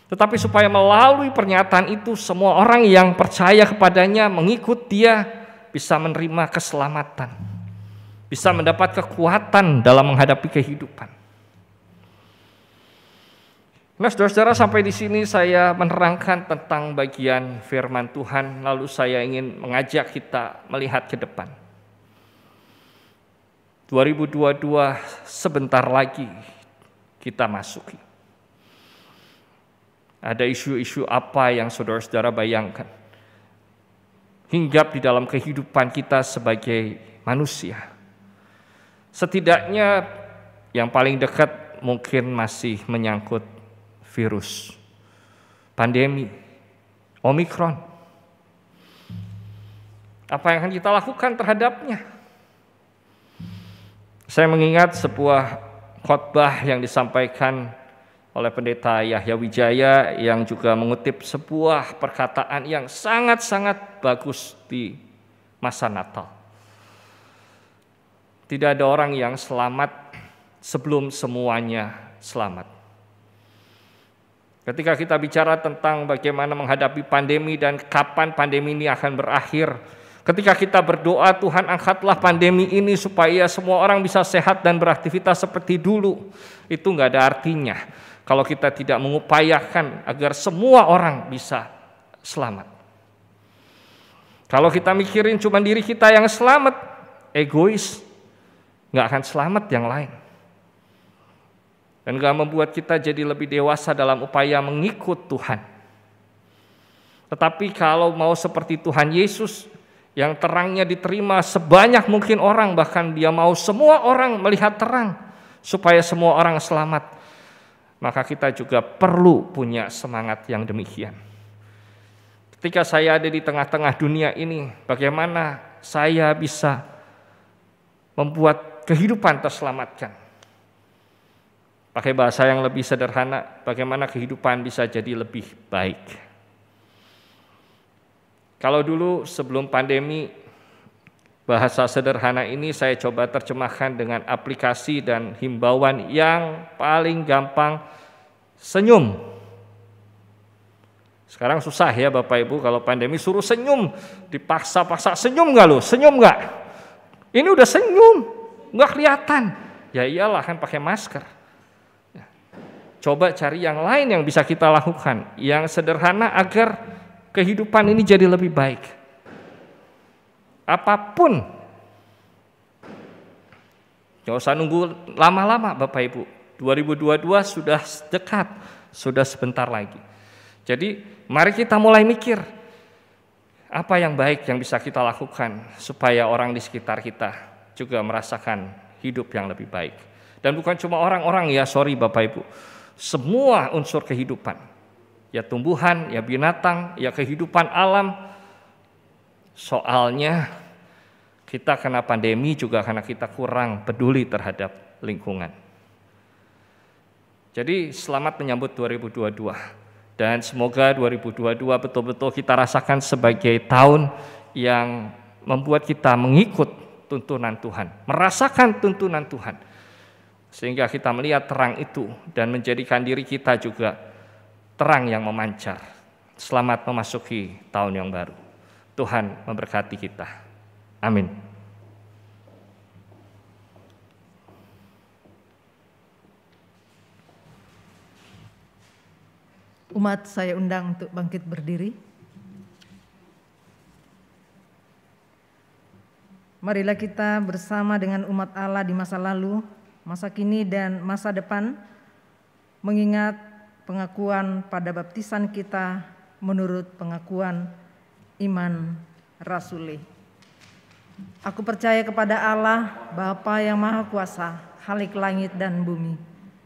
Tetapi supaya melalui pernyataan itu semua orang yang percaya kepadanya, mengikut dia, bisa menerima keselamatan, bisa mendapat kekuatan dalam menghadapi kehidupan. Nah, saudara-saudara, sampai di sini saya menerangkan tentang bagian firman Tuhan, lalu saya ingin mengajak kita melihat ke depan. 2022 sebentar lagi kita masuki. Ada isu-isu apa yang saudara-saudara bayangkan hinggap di dalam kehidupan kita sebagai manusia? Setidaknya yang paling dekat mungkin masih menyangkut virus, pandemi, Omikron. Apa yang akan kita lakukan terhadapnya? Saya mengingat sebuah khotbah yang disampaikan oleh Pendeta Yahya Wijaya yang juga mengutip sebuah perkataan yang sangat-sangat bagus di masa Natal. Tidak ada orang yang selamat sebelum semuanya selamat. Ketika kita bicara tentang bagaimana menghadapi pandemi dan kapan pandemi ini akan berakhir, ketika kita berdoa, Tuhan angkatlah pandemi ini supaya semua orang bisa sehat dan beraktivitas seperti dulu, itu nggak ada artinya kalau kita tidak mengupayakan agar semua orang bisa selamat. Kalau kita mikirin cuma diri kita yang selamat, egois, nggak akan selamat yang lain. Dan gak membuat kita jadi lebih dewasa dalam upaya mengikut Tuhan. Tetapi kalau mau seperti Tuhan Yesus yang terangnya diterima sebanyak mungkin orang, bahkan dia mau semua orang melihat terang supaya semua orang selamat, maka kita juga perlu punya semangat yang demikian. Ketika saya ada di tengah-tengah dunia ini, bagaimana saya bisa membuat kehidupan terselamatkan? Pakai bahasa yang lebih sederhana, bagaimana kehidupan bisa jadi lebih baik. Kalau dulu sebelum pandemi, bahasa sederhana ini saya coba terjemahkan dengan aplikasi dan himbauan yang paling gampang, senyum. Sekarang susah ya Bapak Ibu, kalau pandemi suruh senyum, dipaksa-paksa, senyum nggak lo? Senyum nggak? Ini udah senyum, nggak kelihatan. Ya iyalah kan pakai masker. Coba cari yang lain yang bisa kita lakukan, yang sederhana agar kehidupan ini jadi lebih baik. Apapun, gak usah nunggu lama-lama Bapak Ibu. 2022 sudah dekat, sudah sebentar lagi. Jadi mari kita mulai mikir, apa yang baik yang bisa kita lakukan supaya orang di sekitar kita juga merasakan hidup yang lebih baik. Dan bukan cuma orang-orang ya, sorry Bapak Ibu, semua unsur kehidupan, ya tumbuhan, ya binatang, ya kehidupan alam. Soalnya kita kena pandemi juga karena kita kurang peduli terhadap lingkungan. Jadi selamat menyambut 2022 dan semoga 2022 betul-betul kita rasakan sebagai tahun yang membuat kita mengikut tuntunan Tuhan, merasakan tuntunan Tuhan, sehingga kita melihat terang itu dan menjadikan diri kita juga terang yang memancar. Selamat memasuki tahun yang baru. Tuhan memberkati kita. Amin. Umat saya undang untuk bangkit berdiri. Marilah kita bersama dengan umat Allah di masa lalu, masa kini dan masa depan mengingat pengakuan pada baptisan kita menurut pengakuan iman rasuli. Aku percaya kepada Allah, Bapa yang Maha Kuasa, Khalik langit dan bumi,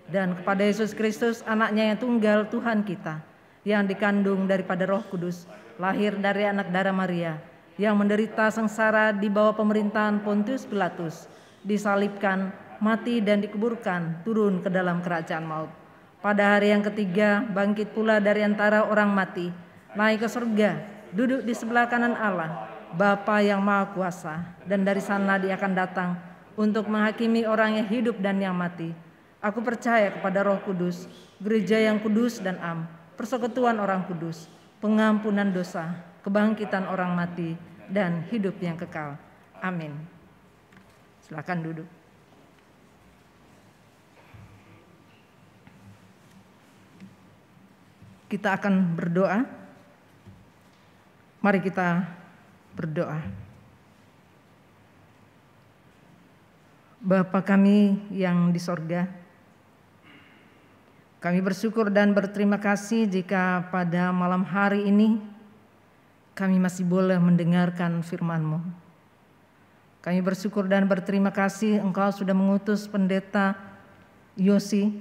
dan kepada Yesus Kristus, anaknya yang tunggal Tuhan kita, yang dikandung daripada Roh Kudus, lahir dari anak darah Maria, yang menderita sengsara di bawah pemerintahan Pontius Pilatus, disalibkan, mati dan dikuburkan, turun ke dalam kerajaan maut. Pada hari yang ketiga, bangkit pula dari antara orang mati, naik ke surga, duduk di sebelah kanan Allah, Bapa yang Maha Kuasa, dan dari sana Dia akan datang untuk menghakimi orang yang hidup dan yang mati. Aku percaya kepada Roh Kudus, gereja yang kudus dan am, persekutuan orang kudus, pengampunan dosa, kebangkitan orang mati, dan hidup yang kekal. Amin. Silakan duduk. Kita akan berdoa. Mari kita berdoa. Bapa kami yang di sorga, kami bersyukur dan berterima kasih jika pada malam hari ini kami masih boleh mendengarkan firman-Mu. Kami bersyukur dan berterima kasih Engkau sudah mengutus pendeta Yosi.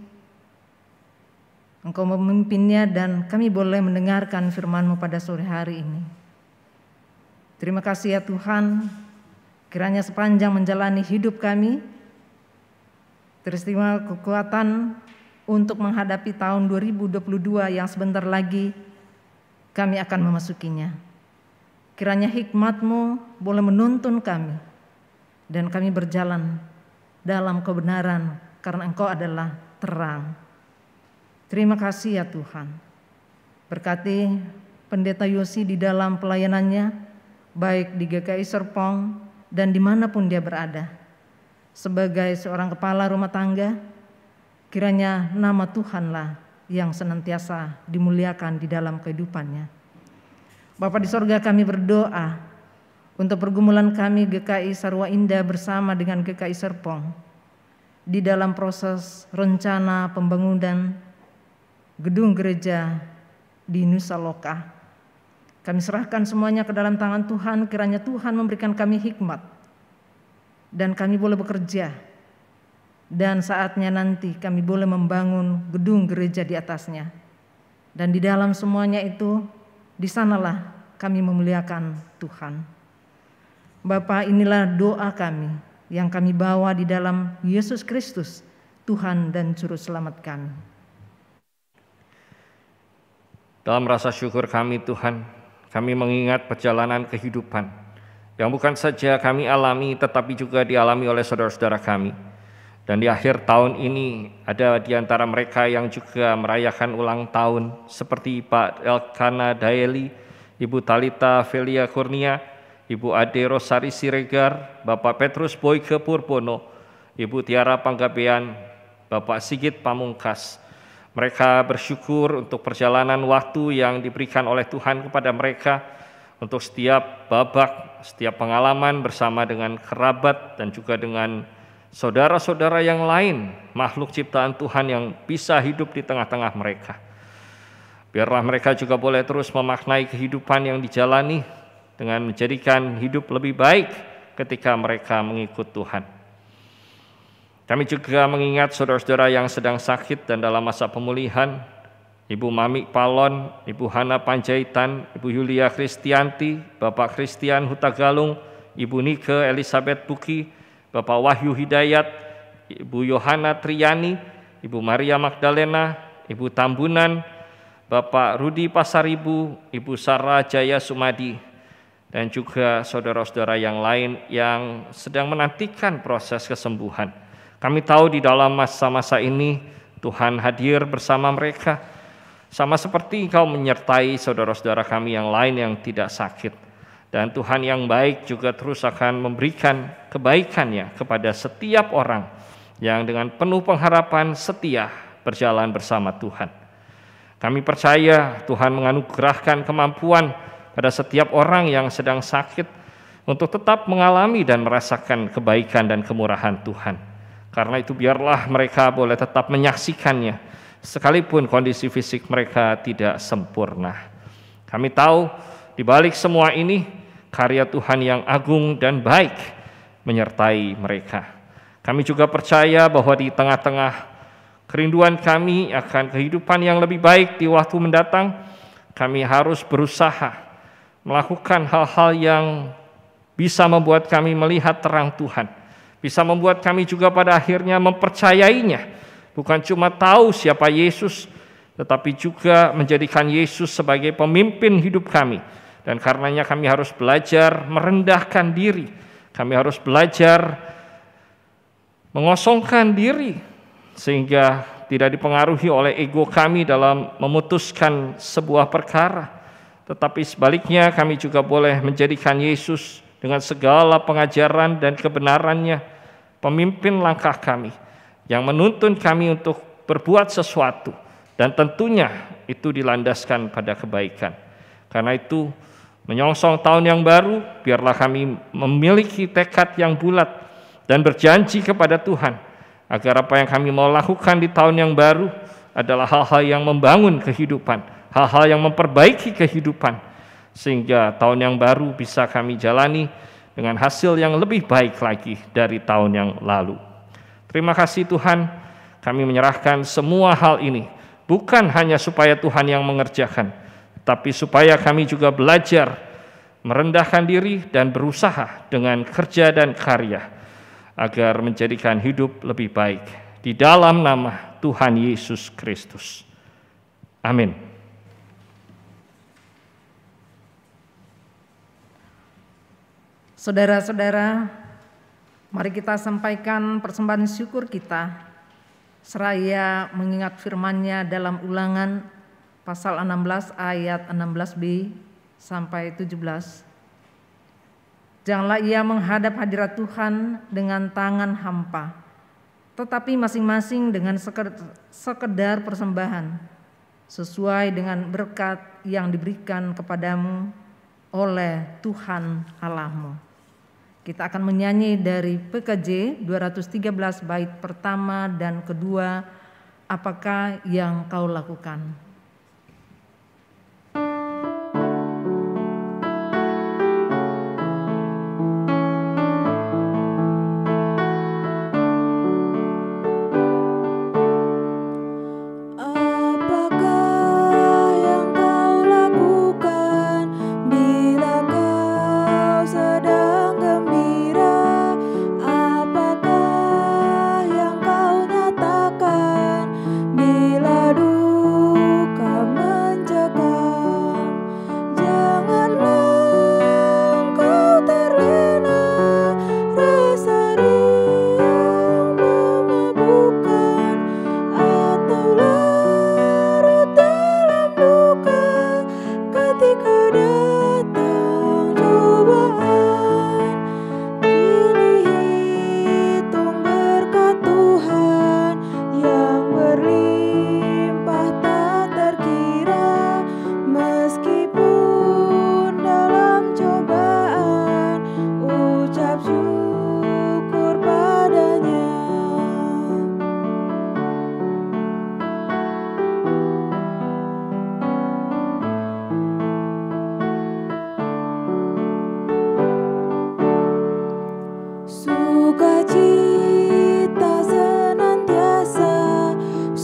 Engkau memimpinnya dan kami boleh mendengarkan firman-Mu pada sore hari ini. Terima kasih ya Tuhan, kiranya sepanjang menjalani hidup kami, teristimewa kekuatan untuk menghadapi tahun 2022 yang sebentar lagi kami akan memasukinya. Kiranya hikmat-Mu boleh menuntun kami dan kami berjalan dalam kebenaran karena Engkau adalah terang. Terima kasih ya Tuhan. Berkati pendeta Yosi di dalam pelayanannya, baik di GKI Serpong dan dimanapun dia berada. Sebagai seorang kepala rumah tangga, kiranya nama Tuhanlah yang senantiasa dimuliakan di dalam kehidupannya. Bapa di sorga, kami berdoa untuk pergumulan kami GKI Sarwa Indah bersama dengan GKI Serpong di dalam proses rencana pembangunan gedung gereja di Nusa Loka. Kami serahkan semuanya ke dalam tangan Tuhan, kiranya Tuhan memberikan kami hikmat dan kami boleh bekerja. Dan saatnya nanti kami boleh membangun gedung gereja di atasnya. Dan di dalam semuanya itu, di sanalah kami memuliakan Tuhan. Bapa, inilah doa kami yang kami bawa di dalam Yesus Kristus, Tuhan dan Juru Selamat kami. Dalam rasa syukur kami Tuhan, kami mengingat perjalanan kehidupan yang bukan saja kami alami tetapi juga dialami oleh saudara-saudara kami. Dan di akhir tahun ini ada di antara mereka yang juga merayakan ulang tahun seperti Pak Elkana Daeli, Ibu Talita Velia Kurnia, Ibu Ade Rosari Siregar, Bapak Petrus Boyke Purbono, Ibu Tiara Panggabean, Bapak Sigit Pamungkas, Mereka bersyukur untuk perjalanan waktu yang diberikan oleh Tuhan kepada mereka, untuk setiap babak, setiap pengalaman bersama dengan kerabat dan juga dengan saudara-saudara yang lain, makhluk ciptaan Tuhan yang bisa hidup di tengah-tengah mereka. Biarlah mereka juga boleh terus memaknai kehidupan yang dijalani dengan menjadikan hidup lebih baik ketika mereka mengikut Tuhan. Kami juga mengingat saudara-saudara yang sedang sakit dan dalam masa pemulihan, Ibu Mami Palon, Ibu Hana Panjaitan, Ibu Yulia Kristianti, Bapak Christian Hutagalung, Ibu Nike Elizabeth Buki, Bapak Wahyu Hidayat, Ibu Yohana Triani, Ibu Maria Magdalena, Ibu Tambunan, Bapak Rudi Pasaribu, Ibu Sarah Jaya Sumadi, dan juga saudara-saudara yang lain yang sedang menantikan proses kesembuhan. Kami tahu di dalam masa-masa ini Tuhan hadir bersama mereka, sama seperti Engkau menyertai saudara-saudara kami yang lain yang tidak sakit. Dan Tuhan yang baik juga terus akan memberikan kebaikan-Nya kepada setiap orang yang dengan penuh pengharapan setia berjalan bersama Tuhan. Kami percaya Tuhan menganugerahkan kemampuan pada setiap orang yang sedang sakit untuk tetap mengalami dan merasakan kebaikan dan kemurahan Tuhan. Karena itu biarlah mereka boleh tetap menyaksikannya, sekalipun kondisi fisik mereka tidak sempurna. Kami tahu di balik semua ini karya Tuhan yang agung dan baik menyertai mereka. Kami juga percaya bahwa di tengah-tengah kerinduan kami akan kehidupan yang lebih baik di waktu mendatang, kami harus berusaha melakukan hal-hal yang bisa membuat kami melihat terang Tuhan, bisa membuat kami juga pada akhirnya mempercayainya. Bukan cuma tahu siapa Yesus, tetapi juga menjadikan Yesus sebagai pemimpin hidup kami. Dan karenanya kami harus belajar merendahkan diri. Kami harus belajar mengosongkan diri, sehingga tidak dipengaruhi oleh ego kami dalam memutuskan sebuah perkara. Tetapi sebaliknya kami juga boleh menjadikan Yesus dengan segala pengajaran dan kebenarannya pemimpin langkah kami, yang menuntun kami untuk berbuat sesuatu, dan tentunya itu dilandaskan pada kebaikan. Karena itu, menyongsong tahun yang baru, biarlah kami memiliki tekad yang bulat dan berjanji kepada Tuhan, agar apa yang kami mau lakukan di tahun yang baru adalah hal-hal yang membangun kehidupan, hal-hal yang memperbaiki kehidupan, sehingga tahun yang baru bisa kami jalani dengan hasil yang lebih baik lagi dari tahun yang lalu. Terima kasih Tuhan, kami menyerahkan semua hal ini, bukan hanya supaya Tuhan yang mengerjakan, tapi supaya kami juga belajar merendahkan diri dan berusaha dengan kerja dan karya, agar menjadikan hidup lebih baik. Di dalam nama Tuhan Yesus Kristus. Amin. Saudara-saudara, mari kita sampaikan persembahan syukur kita, seraya mengingat firman-Nya dalam Ulangan pasal 16 ayat 16b sampai 17. Janganlah ia menghadap hadirat Tuhan dengan tangan hampa, tetapi masing-masing dengan sekedar persembahan, sesuai dengan berkat yang diberikan kepadamu oleh Tuhan Allahmu. Kita akan menyanyi dari PKJ 213 bait pertama dan kedua, apakah yang kau lakukan. Bila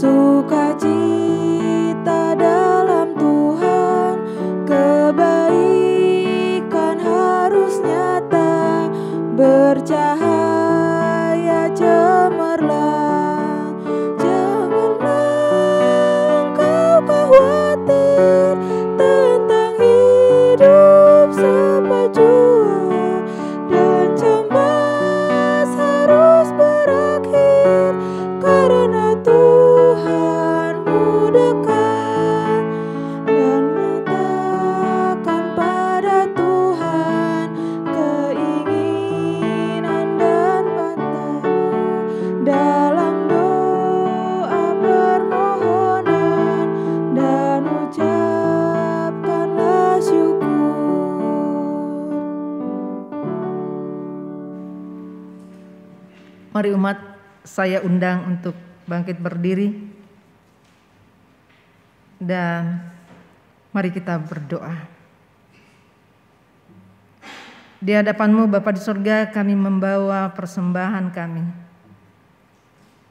Sukacita dalam Tuhan, kebaikan harus nyata, bercahaya cemerlang. Janganlah engkau khawatir tentang hidup sepejuang, dan cemas harus berakhir karena Tuhanmu dekat. Dan nyatakan pada Tuhan keinginan dan bantahmu dalam doa permohonan, dan ucapkanlah syukur. Mari umat, saya undang untuk bangkit berdiri dan mari kita berdoa. Di hadapan-Mu Bapa di surga, kami membawa persembahan kami.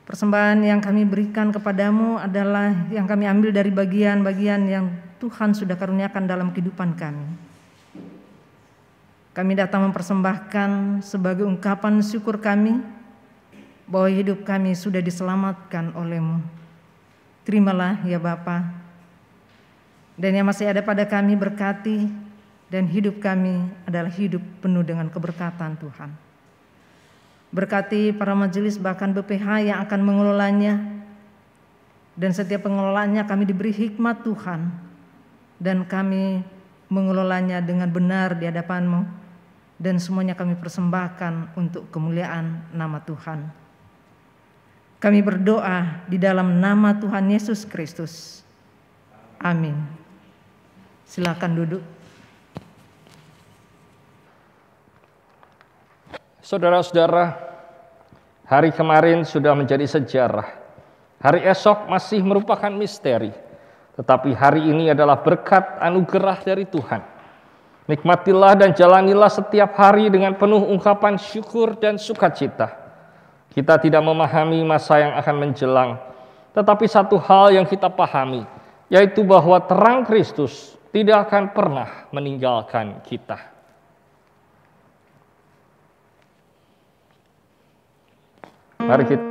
Persembahan yang kami berikan kepadamu adalah yang kami ambil dari bagian-bagian yang Tuhan sudah karuniakan dalam kehidupan kami. Kami datang mempersembahkan sebagai ungkapan syukur kami bahwa hidup kami sudah diselamatkan oleh-Mu. Terimalah ya Bapa. Dan yang masih ada pada kami berkati, dan hidup kami adalah hidup penuh dengan keberkatan Tuhan. Berkati para majelis bahkan BPH yang akan mengelolanya, dan setiap pengelolaannya kami diberi hikmat Tuhan, dan kami mengelolanya dengan benar di hadapan-Mu, dan semuanya kami persembahkan untuk kemuliaan nama Tuhan. Kami berdoa di dalam nama Tuhan Yesus Kristus. Amin. Silakan duduk. Saudara-saudara, hari kemarin sudah menjadi sejarah. Hari esok masih merupakan misteri. Tetapi hari ini adalah berkat anugerah dari Tuhan. Nikmatilah dan jalanilah setiap hari dengan penuh ungkapan syukur dan sukacita. Kita tidak memahami masa yang akan menjelang, tetapi satu hal yang kita pahami, yaitu bahwa terang Kristus tidak akan pernah meninggalkan kita. Mari kita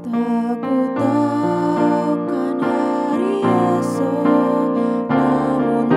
Tak ku tahukan hari esok, namun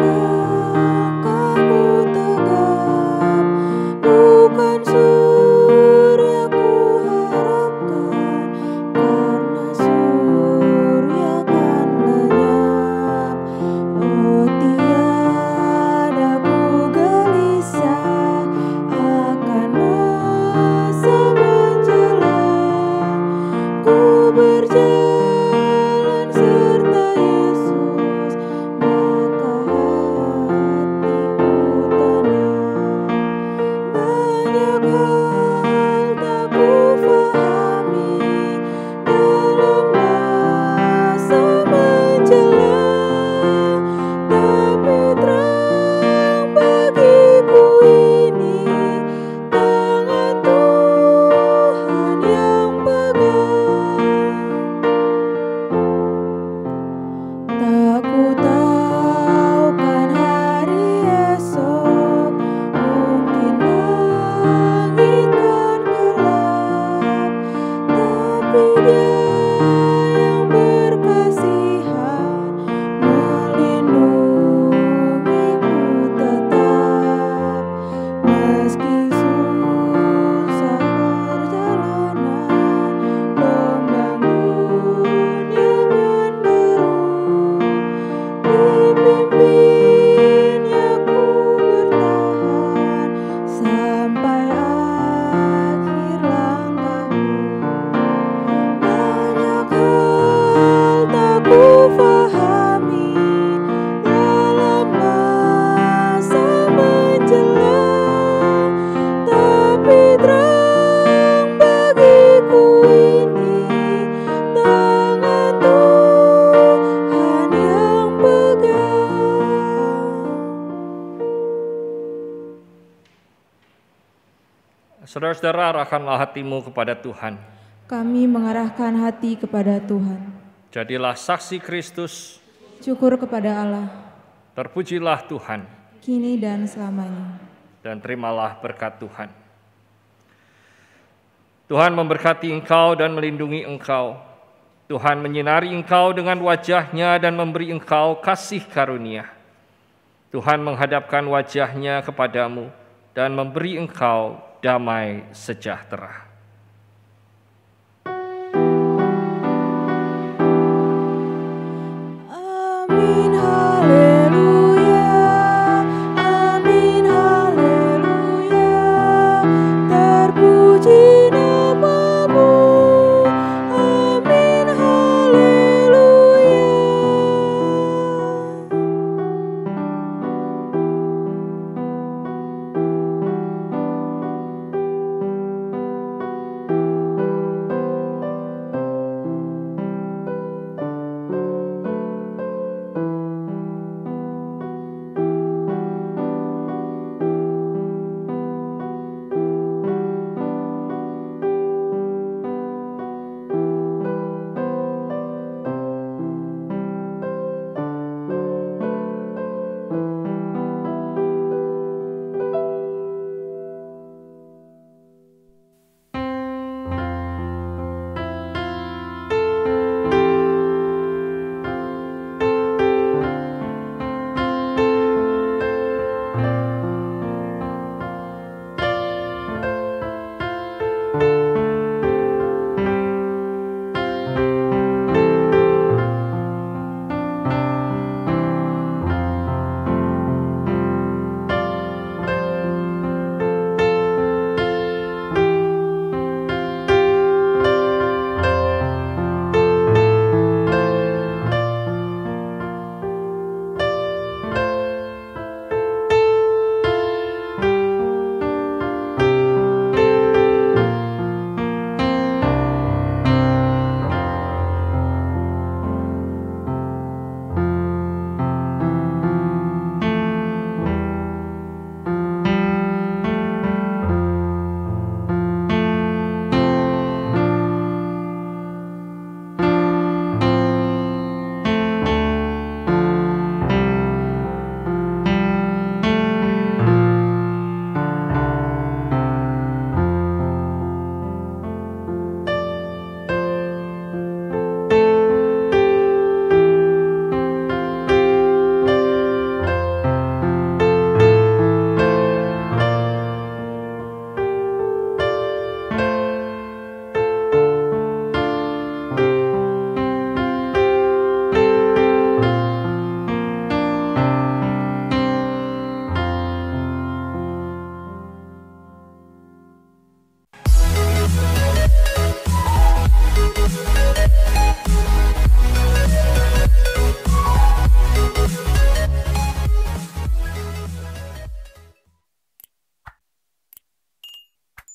Saudara-saudara, arahkanlah hatimu kepada Tuhan. Kami mengarahkan hati kepada Tuhan. Jadilah saksi Kristus. Syukur kepada Allah, Terpujilah Tuhan. kini dan selamanya. Dan terimalah berkat Tuhan. Tuhan memberkati engkau dan melindungi engkau. Tuhan menyinari engkau dengan wajah-Nya dan memberi engkau kasih karunia. Tuhan menghadapkan wajah-Nya kepadamu dan memberi engkau damai sejahtera.